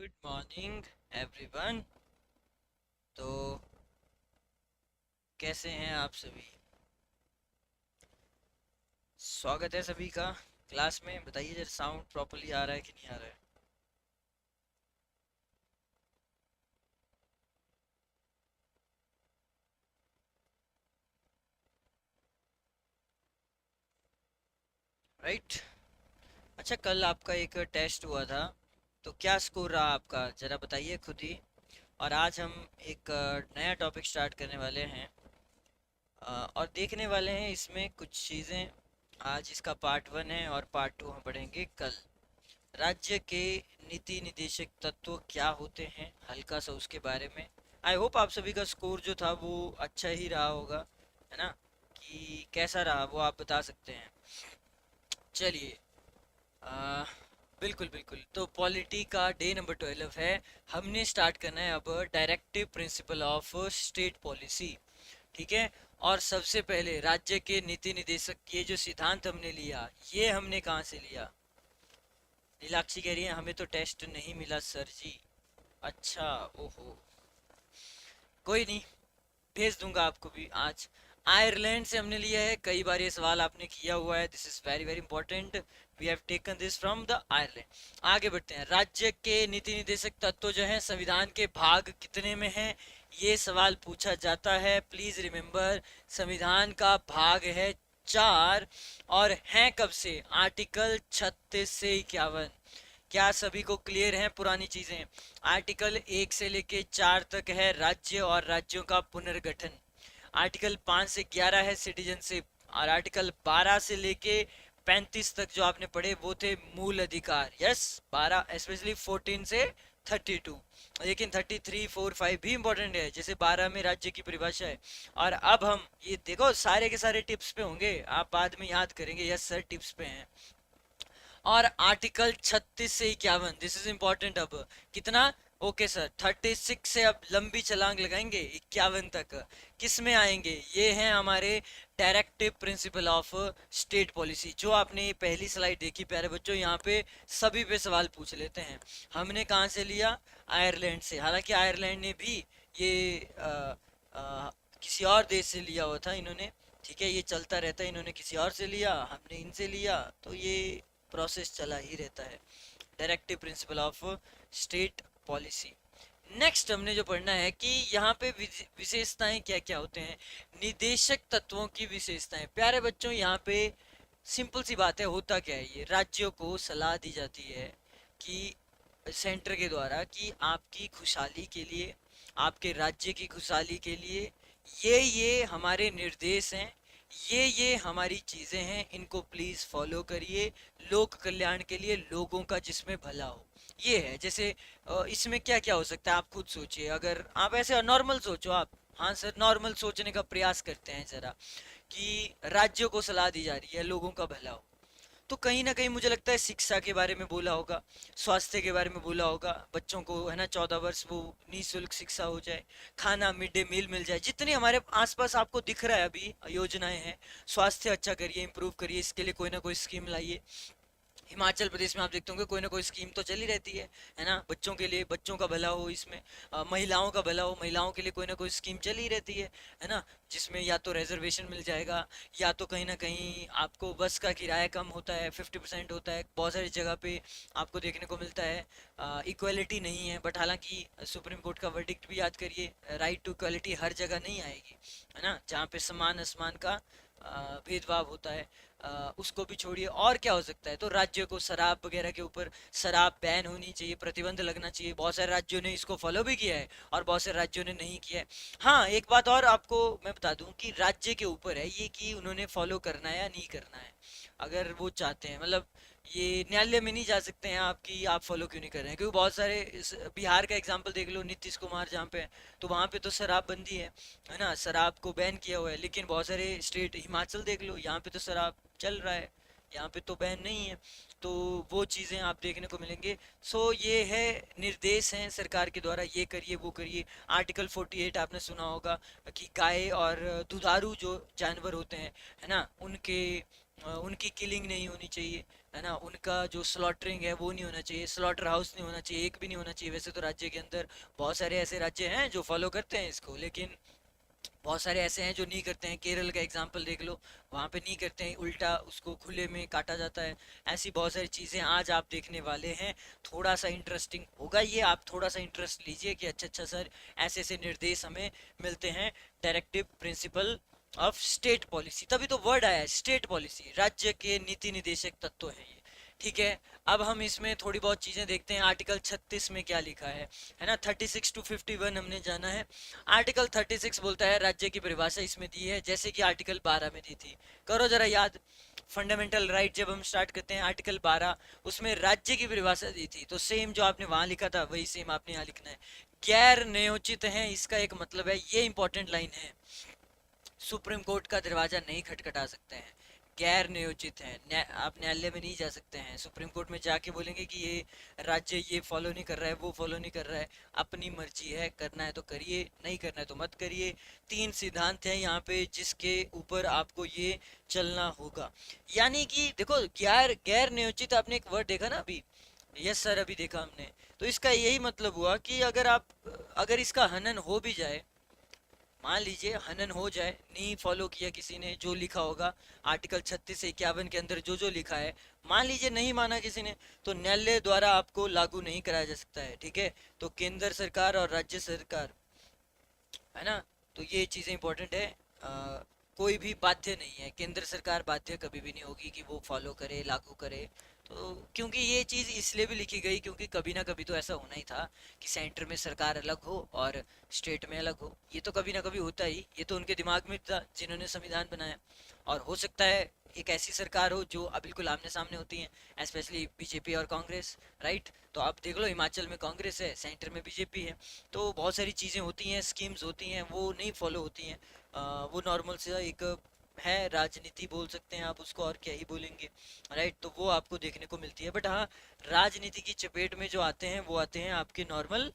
Good morning everyone. तो कैसे हैं आप सभी? स्वागत है सभी का क्लास में। बताइए जरा, साउंड प्रॉपर्ली आ रहा है कि नहीं आ रहा है? राइट। अच्छा, कल आपका एक टेस्ट हुआ था, तो क्या स्कोर रहा आपका, जरा बताइए खुद ही। और आज हम एक नया टॉपिक स्टार्ट करने वाले हैं, और देखने वाले हैं इसमें कुछ चीज़ें। आज इसका पार्ट 1 है और पार्ट 2 हम पढ़ेंगे कल। राज्य के नीति निदेशक तत्व क्या होते हैं, हल्का सा उसके बारे में। आई होप आप सभी का स्कोर जो था वो अच्छा ही रहा होगा, है ना? कि कैसा रहा वो आप बता सकते हैं। चलिए। आ, बिल्कुल बिल्कुल, तो पॉलिटी का डे नंबर 12 है। हमने स्टार्ट करना है अब directive principle of state policy. ठीक है। और सबसे पहले राज्य के नीति निदेशक ये जो सिद्धांत हमने लिया, ये हमने कहाँ से लिया? नीलाक्षी कह रही है हमें तो टेस्ट नहीं मिला सर जी। अच्छा। ओहो। कोई नहीं, भेज दूंगा आपको भी आज। आयरलैंड से हमने लिया है, कई बार ये सवाल आपने किया हुआ है। This is very very important. We have taken this from the Ireland. आगे बढ़ते हैं। राज्य के नीति निदेशक तत्व जो है संविधान के भाग कितने में है, ये सवाल पूछा जाता है। प्लीज रिमेम्बर, संविधान का भाग है 4। और हैं कब से? आर्टिकल 36 से 51। क्या सभी को क्लियर है पुरानी चीजें? आर्टिकल 1 से लेके 4 तक है राज्य और राज्यों का पुनर्गठन। आर्टिकल 5 से 11 है सिटीजनशिप। और आर्टिकल 12 से लेके 35 तक जो आपने पढ़े वो थे मूल अधिकार। यस, 12 स्पेशली 14 से 32। लेकिन 33, 4, 5 भी इंपॉर्टेंट है, जैसे 12 में राज्य की परिभाषा है। और अब हम ये देखो, सारे के सारे टिप्स पे होंगे, आप बाद में याद करेंगे। यस सर, टिप्स पे हैं। और आर्टिकल 36 से 51, दिस इज इंपॉर्टेंट। अब कितना? ओके सर, 36 से अब लंबी छलांग लगाएंगे 51 तक। किस में आएंगे? ये हैं हमारे directive principle of state policy, जो आपने ये पहली स्लाइड देखी प्यारे बच्चों। यहाँ पे सभी पे सवाल पूछ लेते हैं। हमने कहाँ से लिया? आयरलैंड से। हालांकि आयरलैंड ने भी ये किसी और देश से लिया हुआ था इन्होंने। ठीक है, ये चलता रहता है, इन्होंने किसी और से लिया, हमने इनसे लिया, तो ये प्रोसेस चला ही रहता है। Directive principle of state policy. Next हमने जो पढ़ना है कि यहाँ पे विशेषताएं क्या क्या होते हैं, निदेशक तत्वों की विशेषताएं। प्यारे बच्चों, यहाँ पे सिंपल सी बात है, होता क्या है, ये राज्यों को सलाह दी जाती है कि सेंटर के द्वारा कि आपकी खुशहाली के लिए, आपके राज्य की खुशहाली के लिए ये हमारे निर्देश हैं, ये हमारी चीज़ें हैं, इनको प्लीज़ फॉलो करिए, लोक कल्याण के लिए, लोगों का जिसमें भला हो। ये है। जैसे इसमें क्या क्या हो सकता है, आप खुद सोचिए। अगर आप ऐसे नॉर्मल सोचो, आप, हाँ सर, नॉर्मल सोचने का प्रयास करते हैं ज़रा, कि राज्यों को सलाह दी जा रही है लोगों का भला हो, तो कहीं ना कहीं मुझे लगता है शिक्षा के बारे में बोला होगा, स्वास्थ्य के बारे में बोला होगा, बच्चों को, है ना, 14 वर्ष वो निःशुल्क शिक्षा हो जाए, खाना मिड डे मील मिल जाए, जितने हमारे आसपास आपको दिख रहा है अभी योजनाएं हैं। स्वास्थ्य अच्छा करिए, इंप्रूव करिए, इसके लिए कोई ना कोई स्कीम लाइए। हिमाचल प्रदेश में आप देखते होंगे कोई ना कोई स्कीम तो चली रहती है ना, बच्चों के लिए, बच्चों का भला हो इसमें। महिलाओं का भला हो, महिलाओं के लिए कोई ना कोई स्कीम चली रहती है ना, जिसमें या तो रिजर्वेशन मिल जाएगा, या तो कहीं ना कहीं आपको बस का किराया कम होता है, 50% होता है, बहुत सारी जगह पे आपको देखने को मिलता है। इक्वलिटी नहीं है, बट हालांकि सुप्रीम कोर्ट का वर्डिक्ट भी याद करिए, राइट टू इक्वलिटी हर जगह नहीं आएगी, है ना, जहाँ पे समान असमान का भेदभाव होता है, उसको भी छोड़िए। और क्या हो सकता है, तो राज्यों को शराब वगैरह के ऊपर, शराब बैन होनी चाहिए, प्रतिबंध लगना चाहिए। बहुत सारे राज्यों ने इसको फॉलो भी किया है और बहुत सारे राज्यों ने नहीं किया है। हाँ, एक बात और आपको मैं बता दूं कि राज्य के ऊपर है ये कि उन्होंने फॉलो करना है या नहीं करना है। अगर वो चाहते हैं, मतलब ये न्यायालय में नहीं जा सकते हैं आपकी, आप फॉलो क्यों नहीं कर रहे हैं, क्योंकि बहुत सारे बिहार का एग्जांपल देख लो, नीतीश कुमार जहाँ पे है, तो वहाँ पे तो शराबबंदी है ना, शराब को बैन किया हुआ है। लेकिन बहुत सारे स्टेट, हिमाचल देख लो, यहाँ पे तो शराब चल रहा है, यहाँ पे तो बैन नहीं है। तो वो चीज़ें आप देखने को मिलेंगे। सो ये है, निर्देश हैं सरकार के द्वारा, ये करिए वो करिए। आर्टिकल 48 आपने सुना होगा कि गाय और दुधारू जो जानवर होते हैं, है ना, उनके उनकी किलिंग नहीं होनी चाहिए, है ना, उनका जो स्लॉटरिंग है वो नहीं होना चाहिए, स्लॉटर हाउस नहीं होना चाहिए, एक भी नहीं होना चाहिए। वैसे तो राज्य के अंदर बहुत सारे ऐसे राज्य हैं जो फॉलो करते हैं इसको, लेकिन बहुत सारे ऐसे हैं जो नहीं करते हैं। केरल का एग्जाम्पल देख लो, वहाँ पे नहीं करते हैं, उल्टा उसको खुले में काटा जाता है। ऐसी बहुत सारी चीज़ें आज आप देखने वाले हैं। थोड़ा सा इंटरेस्टिंग होगा ये, आप थोड़ा सा इंटरेस्ट लीजिए कि अच्छा अच्छा सर, ऐसे ऐसे निर्देश हमें मिलते हैं। Directive principle of state policy, तभी तो वर्ड आया है स्टेट पॉलिसी, राज्य के नीति निदेशक तत्व है ये। ठीक है, अब हम इसमें थोड़ी बहुत चीज़ें देखते हैं। आर्टिकल 36 में क्या लिखा है ना। 36 to 51 हमने जाना है। आर्टिकल 36 बोलता है, राज्य की परिभाषा इसमें दी है जैसे कि आर्टिकल 12 में दी थी। करो जरा याद, फंडामेंटल राइट जब हम स्टार्ट करते हैं आर्टिकल 12, उसमें राज्य की परिभाषा दी थी, तो सेम जो आपने वहां लिखा था वही सेम आपने यहाँ लिखना है। गैर न्यायोचित है, इसका एक मतलब है, ये इंपॉर्टेंट लाइन है, सुप्रीम कोर्ट का दरवाजा नहीं खटखटा सकते हैं। गैर नियोजित है, आप न्यायालय में नहीं जा सकते हैं, सुप्रीम कोर्ट में जाके बोलेंगे कि ये राज्य ये फॉलो नहीं कर रहा है, वो फॉलो नहीं कर रहा है। अपनी मर्जी है, करना है तो करिए, नहीं करना है तो मत करिए। तीन सिद्धांत हैं यहाँ पे जिसके ऊपर आपको ये चलना होगा। यानी कि देखो, गैर गैर नियोजित, आपने एक वर्ड देखा ना अभी, यस सर अभी देखा हमने, तो इसका यही मतलब हुआ कि अगर इसका हनन हो भी जाए, मान लीजिए हनन हो जाए, नहीं फॉलो किया किसी ने जो लिखा होगा आर्टिकल 36 से 51 के अंदर जो जो लिखा है, मान लीजिए नहीं माना किसी ने, तो न्यायालय द्वारा आपको लागू नहीं कराया जा सकता है। ठीक है, तो केंद्र सरकार और राज्य सरकार, है ना, तो ये चीज़ें इंपॉर्टेंट है। कोई भी बाध्य नहीं है, केंद्र सरकार बाध्य कभी भी नहीं होगी कि वो फॉलो करे, लागू करे। तो क्योंकि ये चीज़ इसलिए भी लिखी गई क्योंकि कभी ना कभी तो ऐसा होना ही था कि सेंटर में सरकार अलग हो और स्टेट में अलग हो। ये तो कभी ना कभी होता ही, ये तो उनके दिमाग में था जिन्होंने संविधान बनाया। और हो सकता है एक ऐसी सरकार हो जो अब बिल्कुल आमने सामने होती है, स्पेशली बीजेपी और कांग्रेस, राइट। तो आप देख लो, हिमाचल में कांग्रेस है, सेंटर में बीजेपी है, तो बहुत सारी चीज़ें होती हैं, स्कीम्स होती हैं, वो नहीं फॉलो होती हैं। वो नॉर्मल से एक है, राजनीति बोल सकते हैं आप उसको, और क्या ही बोलेंगे, राइट। तो वो आपको देखने को मिलती है। बट हाँ, राजनीति की चपेट में जो आते हैं वो आते हैं आपके नॉर्मल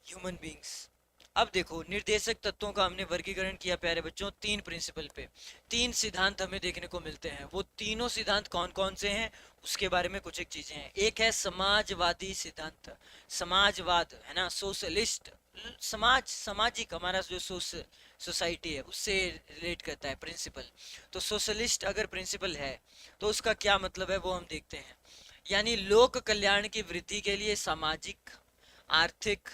ह्यूमन बींग्स। अब देखो, निर्देशक तत्वों का हमने वर्गीकरण किया प्यारे बच्चों, तीन प्रिंसिपल पे, तीन सिद्धांत हमें देखने को मिलते हैं। वो तीनों सिद्धांत कौन कौन से हैं उसके बारे में कुछ एक चीजें हैं। एक है समाजवादी सिद्धांत, समाजवाद, है ना, सोशलिस्ट, समाज, सामाजिक, हमारा जो सोसाइटी है उससे रिलेट करता है प्रिंसिपल। तो सोशलिस्ट अगर प्रिंसिपल है तो उसका क्या मतलब है वो हम देखते हैं। यानी लोक कल्याण की वृद्धि के लिए सामाजिक, आर्थिक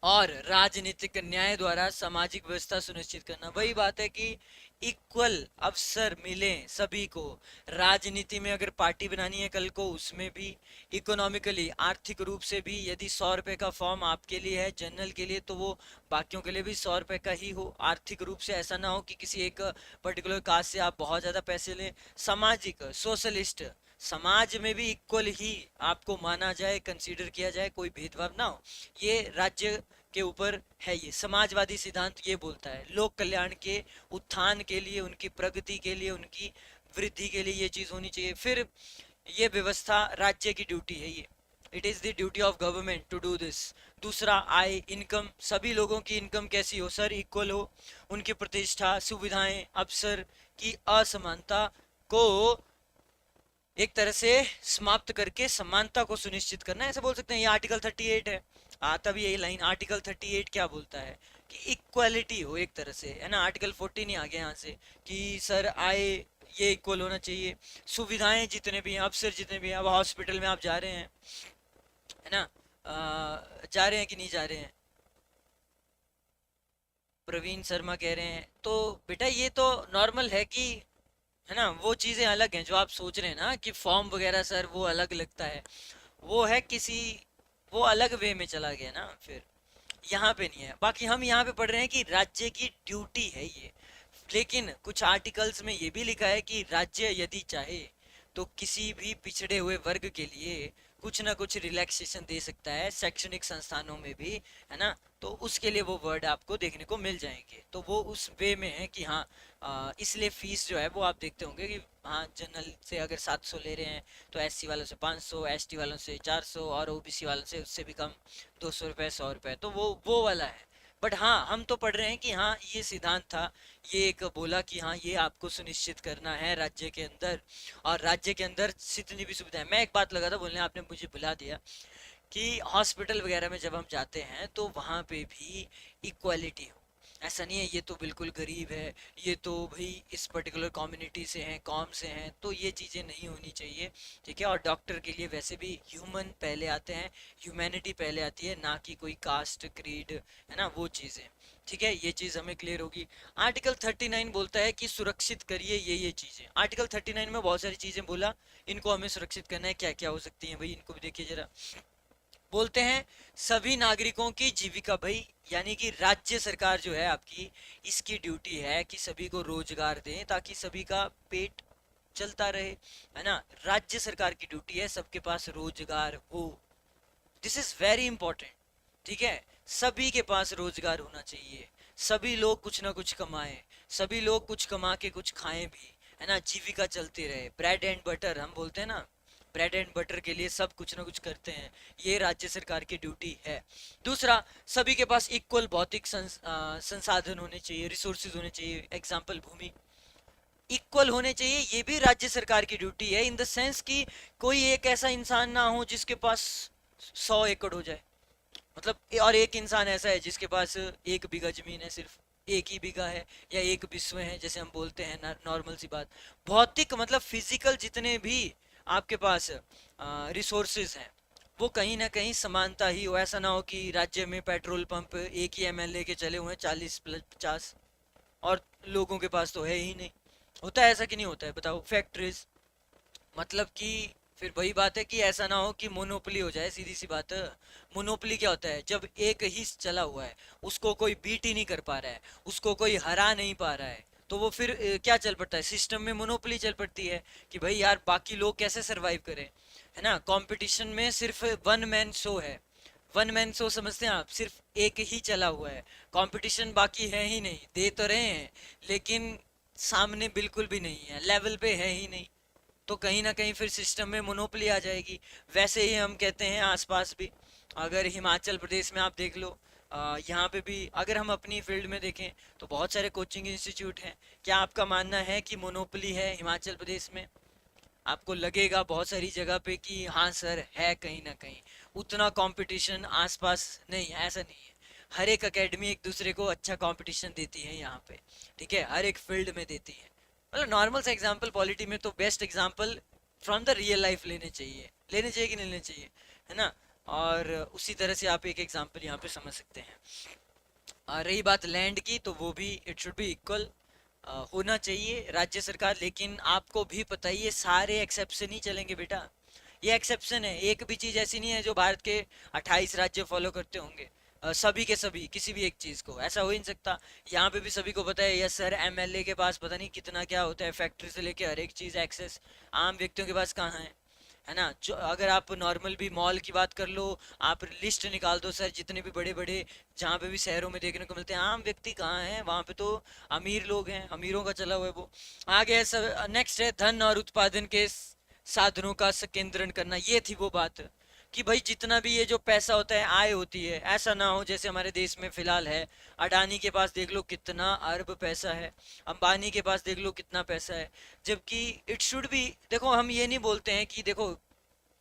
और राजनीतिक न्याय द्वारा सामाजिक व्यवस्था सुनिश्चित करना। वही बात है कि इक्वल अवसर मिले सभी को। राजनीति में अगर पार्टी बनानी है कल को, उसमें भी इकोनॉमिकली, आर्थिक रूप से भी, यदि 100 रुपए का फॉर्म आपके लिए है जनरल के लिए, तो वो बाकियों के लिए भी 100 रुपए का ही हो। आर्थिक रूप से ऐसा ना हो कि किसी एक पर्टिकुलर कास्ट से आप बहुत ज़्यादा पैसे लें। सामाजिक, सोशलिस्ट, समाज में भी इक्वल ही आपको माना जाए, कंसीडर किया जाए, कोई भेदभाव ना हो। ये राज्य के ऊपर है। ये समाजवादी सिद्धांत ये बोलता है लोक कल्याण के उत्थान के लिए, उनकी प्रगति के लिए, उनकी वृद्धि के लिए ये चीज होनी चाहिए। फिर ये व्यवस्था राज्य की ड्यूटी है, ये it is the duty of government to do this. दूसरा, आय, इनकम, सभी लोगों की इनकम कैसी हो सर, इक्वल हो। उनकी प्रतिष्ठा, सुविधाएं, अवसर की असमानता को एक तरह से समाप्त करके समानता को सुनिश्चित करना, ऐसे बोल सकते हैं। ये आर्टिकल 38 है। आता भी यही लाइन, आर्टिकल 38 क्या बोलता है कि इक्वालिटी हो एक तरह से, है ना। आर्टिकल 14 ही आ गया यहाँ से कि सर आय ये इक्वल होना चाहिए। सुविधाएं जितने भी हैं, अफसर जितने भी हैं, अब हॉस्पिटल में आप जा रहे हैं, है ना, जा रहे हैं कि नहीं जा रहे हैं, प्रवीण शर्मा कह रहे हैं, तो बेटा ये तो नॉर्मल है कि, है ना, वो चीज़ें अलग हैं जो आप सोच रहे हैं ना कि फॉर्म वगैरह सर वो अलग लगता है, वो है किसी, वो अलग वे में चला गया ना। फिर यहाँ पे नहीं है। बाकी हम यहाँ पे पढ़ रहे हैं कि राज्य की ड्यूटी है ये। लेकिन कुछ आर्टिकल्स में ये भी लिखा है कि राज्य यदि चाहे तो किसी भी पिछड़े हुए वर्ग के लिए कुछ ना कुछ रिलैक्सेशन दे सकता है, शैक्षणिक संस्थानों में भी, है ना। तो उसके लिए वो वर्ड आपको देखने को मिल जाएंगे, तो वो उस वे में है कि हाँ, इसलिए फीस जो है वो आप देखते होंगे कि हाँ, जनरल से अगर 700 ले रहे हैं तो एससी वालों से 500, एसटी वालों से 400 और ओबीसी वालों से उससे भी कम, 200 रुपये, 100 रुपये, तो वो वाला है। बट हाँ, हम तो पढ़ रहे हैं कि हाँ ये सिद्धांत था, ये एक बोला कि हाँ ये आपको सुनिश्चित करना है राज्य के अंदर, और राज्य के अंदर जितनी भी सुविधाएं। मैं एक बात लगा था बोलने, आपने मुझे बुला दिया, कि हॉस्पिटल वगैरह में जब हम जाते हैं तो वहाँ पे भी इक्वालिटी हो। ऐसा नहीं है ये तो बिल्कुल गरीब है, ये तो भाई इस पर्टिकुलर कम्युनिटी से हैं, कॉम से हैं, तो ये चीज़ें नहीं होनी चाहिए। ठीक है, और डॉक्टर के लिए वैसे भी ह्यूमन पहले आते हैं, ह्यूमैनिटी पहले आती है, ना कि कोई कास्ट क्रीड, है ना, वो चीज़ें। ठीक है, ये चीज़ हमें क्लियर होगी। आर्टिकल 39 बोलता है कि सुरक्षित करिए ये चीज़ें। आर्टिकल 39 में बहुत सारी चीज़ें बोला, इनको हमें सुरक्षित करना है, क्या क्या हो सकती हैं भाई, इनको भी देखिए जरा। बोलते हैं सभी नागरिकों की जीविका, भाई यानी कि राज्य सरकार जो है आपकी, इसकी ड्यूटी है कि सभी को रोजगार दें ताकि सभी का पेट चलता रहे, है ना। राज्य सरकार की ड्यूटी है सबके पास रोजगार हो। This is very important. ठीक है, सभी के पास रोजगार होना चाहिए, सभी लोग कुछ ना कुछ कमाएं, सभी लोग कुछ कमा के कुछ खाएं भी, है ना, जीविका चलती रहे। ब्रेड एंड बटर हम बोलते हैं ना, ब्रेड एंड बटर के लिए सब कुछ ना कुछ करते हैं, ये राज्य सरकार की ड्यूटी है। दूसरा, सभी के पास इक्वल भौतिक संसाधन होने चाहिए, रिसोर्सेज होने चाहिए, एग्जाम्पल भूमि इक्वल होने चाहिए, ये भी राज्य सरकार की ड्यूटी है, इन द सेंस कि कोई एक ऐसा इंसान ना हो जिसके पास 100 एकड़ हो जाए, मतलब और एक इंसान ऐसा है जिसके पास 1 बीघा जमीन है, सिर्फ 1 ही बीघा है, या 1 बिस्व है, जैसे हम बोलते हैं, नॉर्मल सी बात। भौतिक मतलब फिजिकल जितने भी आपके पास रिसोर्सेज हैं, वो कहीं ना कहीं समानता ही हो। ऐसा ना हो कि राज्य में पेट्रोल पंप एक ही एमएलए के चले हुए हैं, 40 प्लस 50, और लोगों के पास तो है ही नहीं। होता है ऐसा कि नहीं होता है, बताओ। फैक्ट्रीज, मतलब कि फिर वही बात है कि ऐसा ना हो कि मोनोपोली हो जाए, सीधी सी बात है। मोनोपोली क्या होता है, जब एक ही चला हुआ है, उसको कोई बीट ही नहीं कर पा रहा है, उसको कोई हरा नहीं पा रहा है, तो वो फिर क्या चल पड़ता है, सिस्टम में मोनोपोली चल पड़ती है कि भाई यार बाकी लोग कैसे सरवाइव करें, है ना। कंपटीशन में सिर्फ वन मैन शो है, वन मैन शो समझते हैं आप, सिर्फ एक ही चला हुआ है, कंपटीशन बाकी है ही नहीं, दे तो रहे हैं लेकिन सामने बिल्कुल भी नहीं है, लेवल पे है ही नहीं, तो कहीं ना कहीं फिर सिस्टम में मोनोपोली आ जाएगी। वैसे ही हम कहते हैं आसपास भी, अगर हिमाचल प्रदेश में आप देख लो, यहाँ पे भी अगर हम अपनी फील्ड में देखें तो बहुत सारे कोचिंग इंस्टीट्यूट हैं। क्या आपका मानना है कि मोनोपोली है हिमाचल प्रदेश में? आपको लगेगा बहुत सारी जगह पे कि हाँ सर है, कहीं ना कहीं उतना कंपटीशन आसपास नहीं है, ऐसा नहीं है। हर एक एकेडमी एक दूसरे को अच्छा कंपटीशन देती है यहाँ पे, ठीक है, हर एक फील्ड में देती है। मतलब नॉर्मल सा एग्जांपल, पॉलिटी में तो best example from the real life लेने चाहिए कि नहीं लेने चाहिए, है ना। और उसी तरह से आप एक एग्जांपल यहाँ पे समझ सकते हैं। रही बात लैंड की, तो वो भी इट शुड बी इक्वल होना चाहिए राज्य सरकार। लेकिन आपको भी पता ही है सारे एक्सेप्शन ही चलेंगे बेटा, ये एक्सेप्शन है, एक भी चीज ऐसी नहीं है जो भारत के 28 राज्य फॉलो करते होंगे, सभी के सभी किसी भी एक चीज को, ऐसा हो ही नहीं सकता। यहाँ पे भी सभी को पता है, यस सर, एमएलए के पास पता नहीं कितना क्या होता है, फैक्ट्री से लेके हर एक चीज एक्सेस आम व्यक्तियों के पास कहाँ है ना। जो अगर आप नॉर्मल भी मॉल की बात कर लो, आप लिस्ट निकाल दो सर, जितने भी बड़े बड़े जहाँ पे भी शहरों में देखने को मिलते हैं, आम व्यक्ति कहाँ है, वहाँ पे तो अमीर लोग हैं, अमीरों का चला हुआ है वो। आगे है सब, नेक्स्ट है धन और उत्पादन के साधनों का संकेंद्रण करना। ये थी वो बात कि भाई जितना भी ये जो पैसा होता है, आय होती है, ऐसा ना हो जैसे हमारे देश में फिलहाल है, अडानी के पास देख लो कितना अरब पैसा है, अंबानी के पास देख लो कितना पैसा है, जबकि इट शुड बी, देखो हम ये नहीं बोलते हैं कि देखो,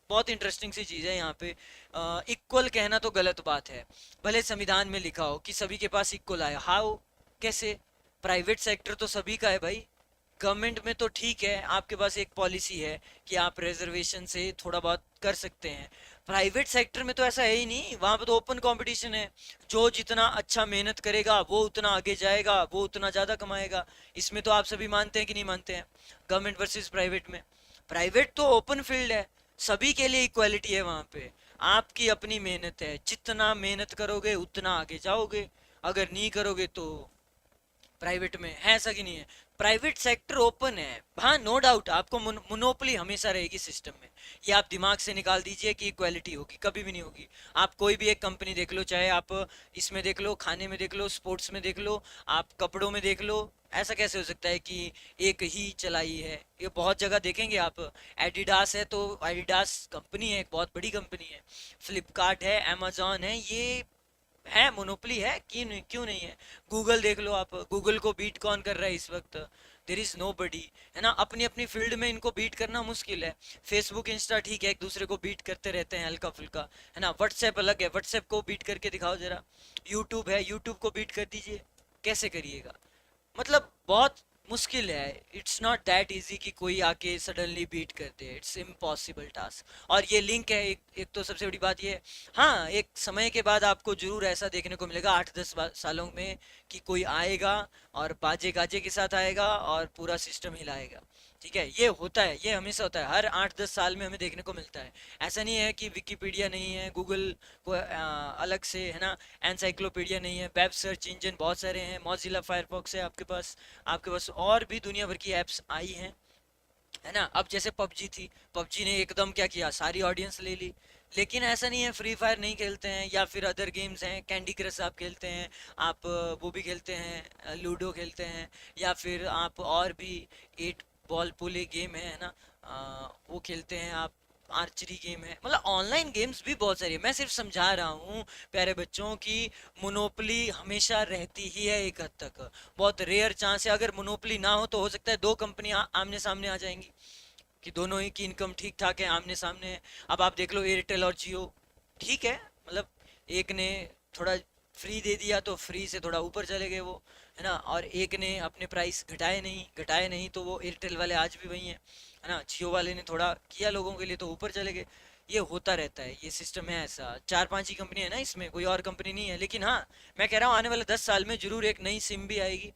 बहुत इंटरेस्टिंग सी चीज़ है यहाँ पे, इक्वल कहना तो गलत बात है। भले संविधान में लिखा हो कि सभी के पास इक्वल आए, हाउ, कैसे? प्राइवेट सेक्टर तो सभी का है भाई, गवर्नमेंट में तो ठीक है आपके पास एक पॉलिसी है कि आप रिजर्वेशन से थोड़ा बहुत कर सकते हैं, प्राइवेट सेक्टर में तो ऐसा है ही नहीं, वहां पे तो ओपन कंपटीशन है, जो जितना अच्छा मेहनत करेगा वो उतना आगे जाएगा, वो उतना ज्यादा कमाएगा। इसमें तो आप सभी मानते हैं कि नहीं मानते हैं, गवर्नमेंट वर्सेस प्राइवेट में? प्राइवेट तो ओपन फील्ड है, सभी के लिए इक्वालिटी है वहां पे, आपकी अपनी मेहनत है, जितना मेहनत करोगे उतना आगे जाओगे, अगर नहीं करोगे तो प्राइवेट में है, ऐसा कि नहीं है? प्राइवेट सेक्टर ओपन है, हाँ नो डाउट, आपको मोनोपोली हमेशा रहेगी सिस्टम में, ये आप दिमाग से निकाल दीजिए कि इक्वालिटी होगी, कभी भी नहीं होगी। आप कोई भी एक कंपनी देख लो, चाहे आप इसमें देख लो, खाने में देख लो, स्पोर्ट्स में देख लो, आप कपड़ों में देख लो, ऐसा कैसे हो सकता है कि एक ही चलाई है? ये बहुत जगह देखेंगे आप, एडिडास है तो एडिडास कंपनी है, एक बहुत बड़ी कंपनी है, फ्लिपकार्ट है, अमेजोन है, ये है, मोनोपोली है, क्यों नहीं है? गूगल देख लो आप, गूगल को बीट कौन कर रहा है इस वक्त? देर इज नो बडी, है ना? अपनी अपनी फील्ड में इनको बीट करना मुश्किल है। फेसबुक इंस्टा ठीक है, एक दूसरे को बीट करते रहते हैं हल्का फुल्का, है ना? व्हाट्सएप अलग है, व्हाट्सएप को बीट करके दिखाओ जरा। यूट्यूब है, यूट्यूब को बीट कर दीजिए, कैसे करिएगा? मतलब बहुत मुश्किल है। इट्स नॉट दैट इजी कि कोई आके सडनली बीट कर दे, इट्स इम्पॉसिबल टास्क। और ये लिंक है, एक तो सबसे बड़ी बात ये है, हाँ एक समय के बाद आपको जरूर ऐसा देखने को मिलेगा 8-10 सालों में कि कोई आएगा और बाजे गाजे के साथ आएगा और पूरा सिस्टम हिलाएगा। ठीक है, ये होता है, ये हमेशा होता है, हर 8-10 साल में हमें देखने को मिलता है। ऐसा नहीं है कि विकिपीडिया नहीं है, गूगल को अलग से, है ना, एनसाइक्लोपीडिया नहीं है, वेब सर्च इंजन बहुत सारे हैं, मॉजिला फायरफॉक्स है आपके पास और भी दुनिया भर की एप्स आई हैं, है ना? अब जैसे पबजी थी, पबजी ने एकदम क्या किया, सारी ऑडियंस ले ली। लेकिन ऐसा नहीं है फ्री फायर नहीं खेलते हैं, या फिर अदर गेम्स हैं, कैंडी क्रश आप खेलते हैं, आप वो भी खेलते हैं, लूडो खेलते हैं, या फिर आप और भी 8 बॉल पुले गेम है ना, वो खेलते हैं आप, आर्चरी गेम है, मतलब ऑनलाइन गेम्स भी बहुत सारी है। मैं सिर्फ समझा रहा हूँ प्यारे बच्चों की, मोनोपली हमेशा रहती ही है एक हद तक। बहुत रेयर चांस है, अगर मोनोपली ना हो तो हो सकता है दो कंपनियां आमने सामने आ जाएंगी, कि दोनों ही की इनकम ठीक ठाक है, आमने सामने है। अब आप देख लो एयरटेल और जियो, ठीक है, मतलब एक ने थोड़ा फ्री दे दिया तो फ्री से थोड़ा ऊपर चले गए वो, है ना? और एक ने अपने प्राइस घटाए नहीं तो वो एयरटेल वाले आज भी वही हैं, है ना? जियो वाले ने थोड़ा किया लोगों के लिए तो ऊपर चले गए। ये होता रहता है, ये सिस्टम है ऐसा। 4-5 ही कंपनी है ना इसमें, कोई और कंपनी नहीं है। लेकिन हाँ, मैं कह रहा हूँ आने वाले 10 साल में जरूर एक नई सिम भी आएगी,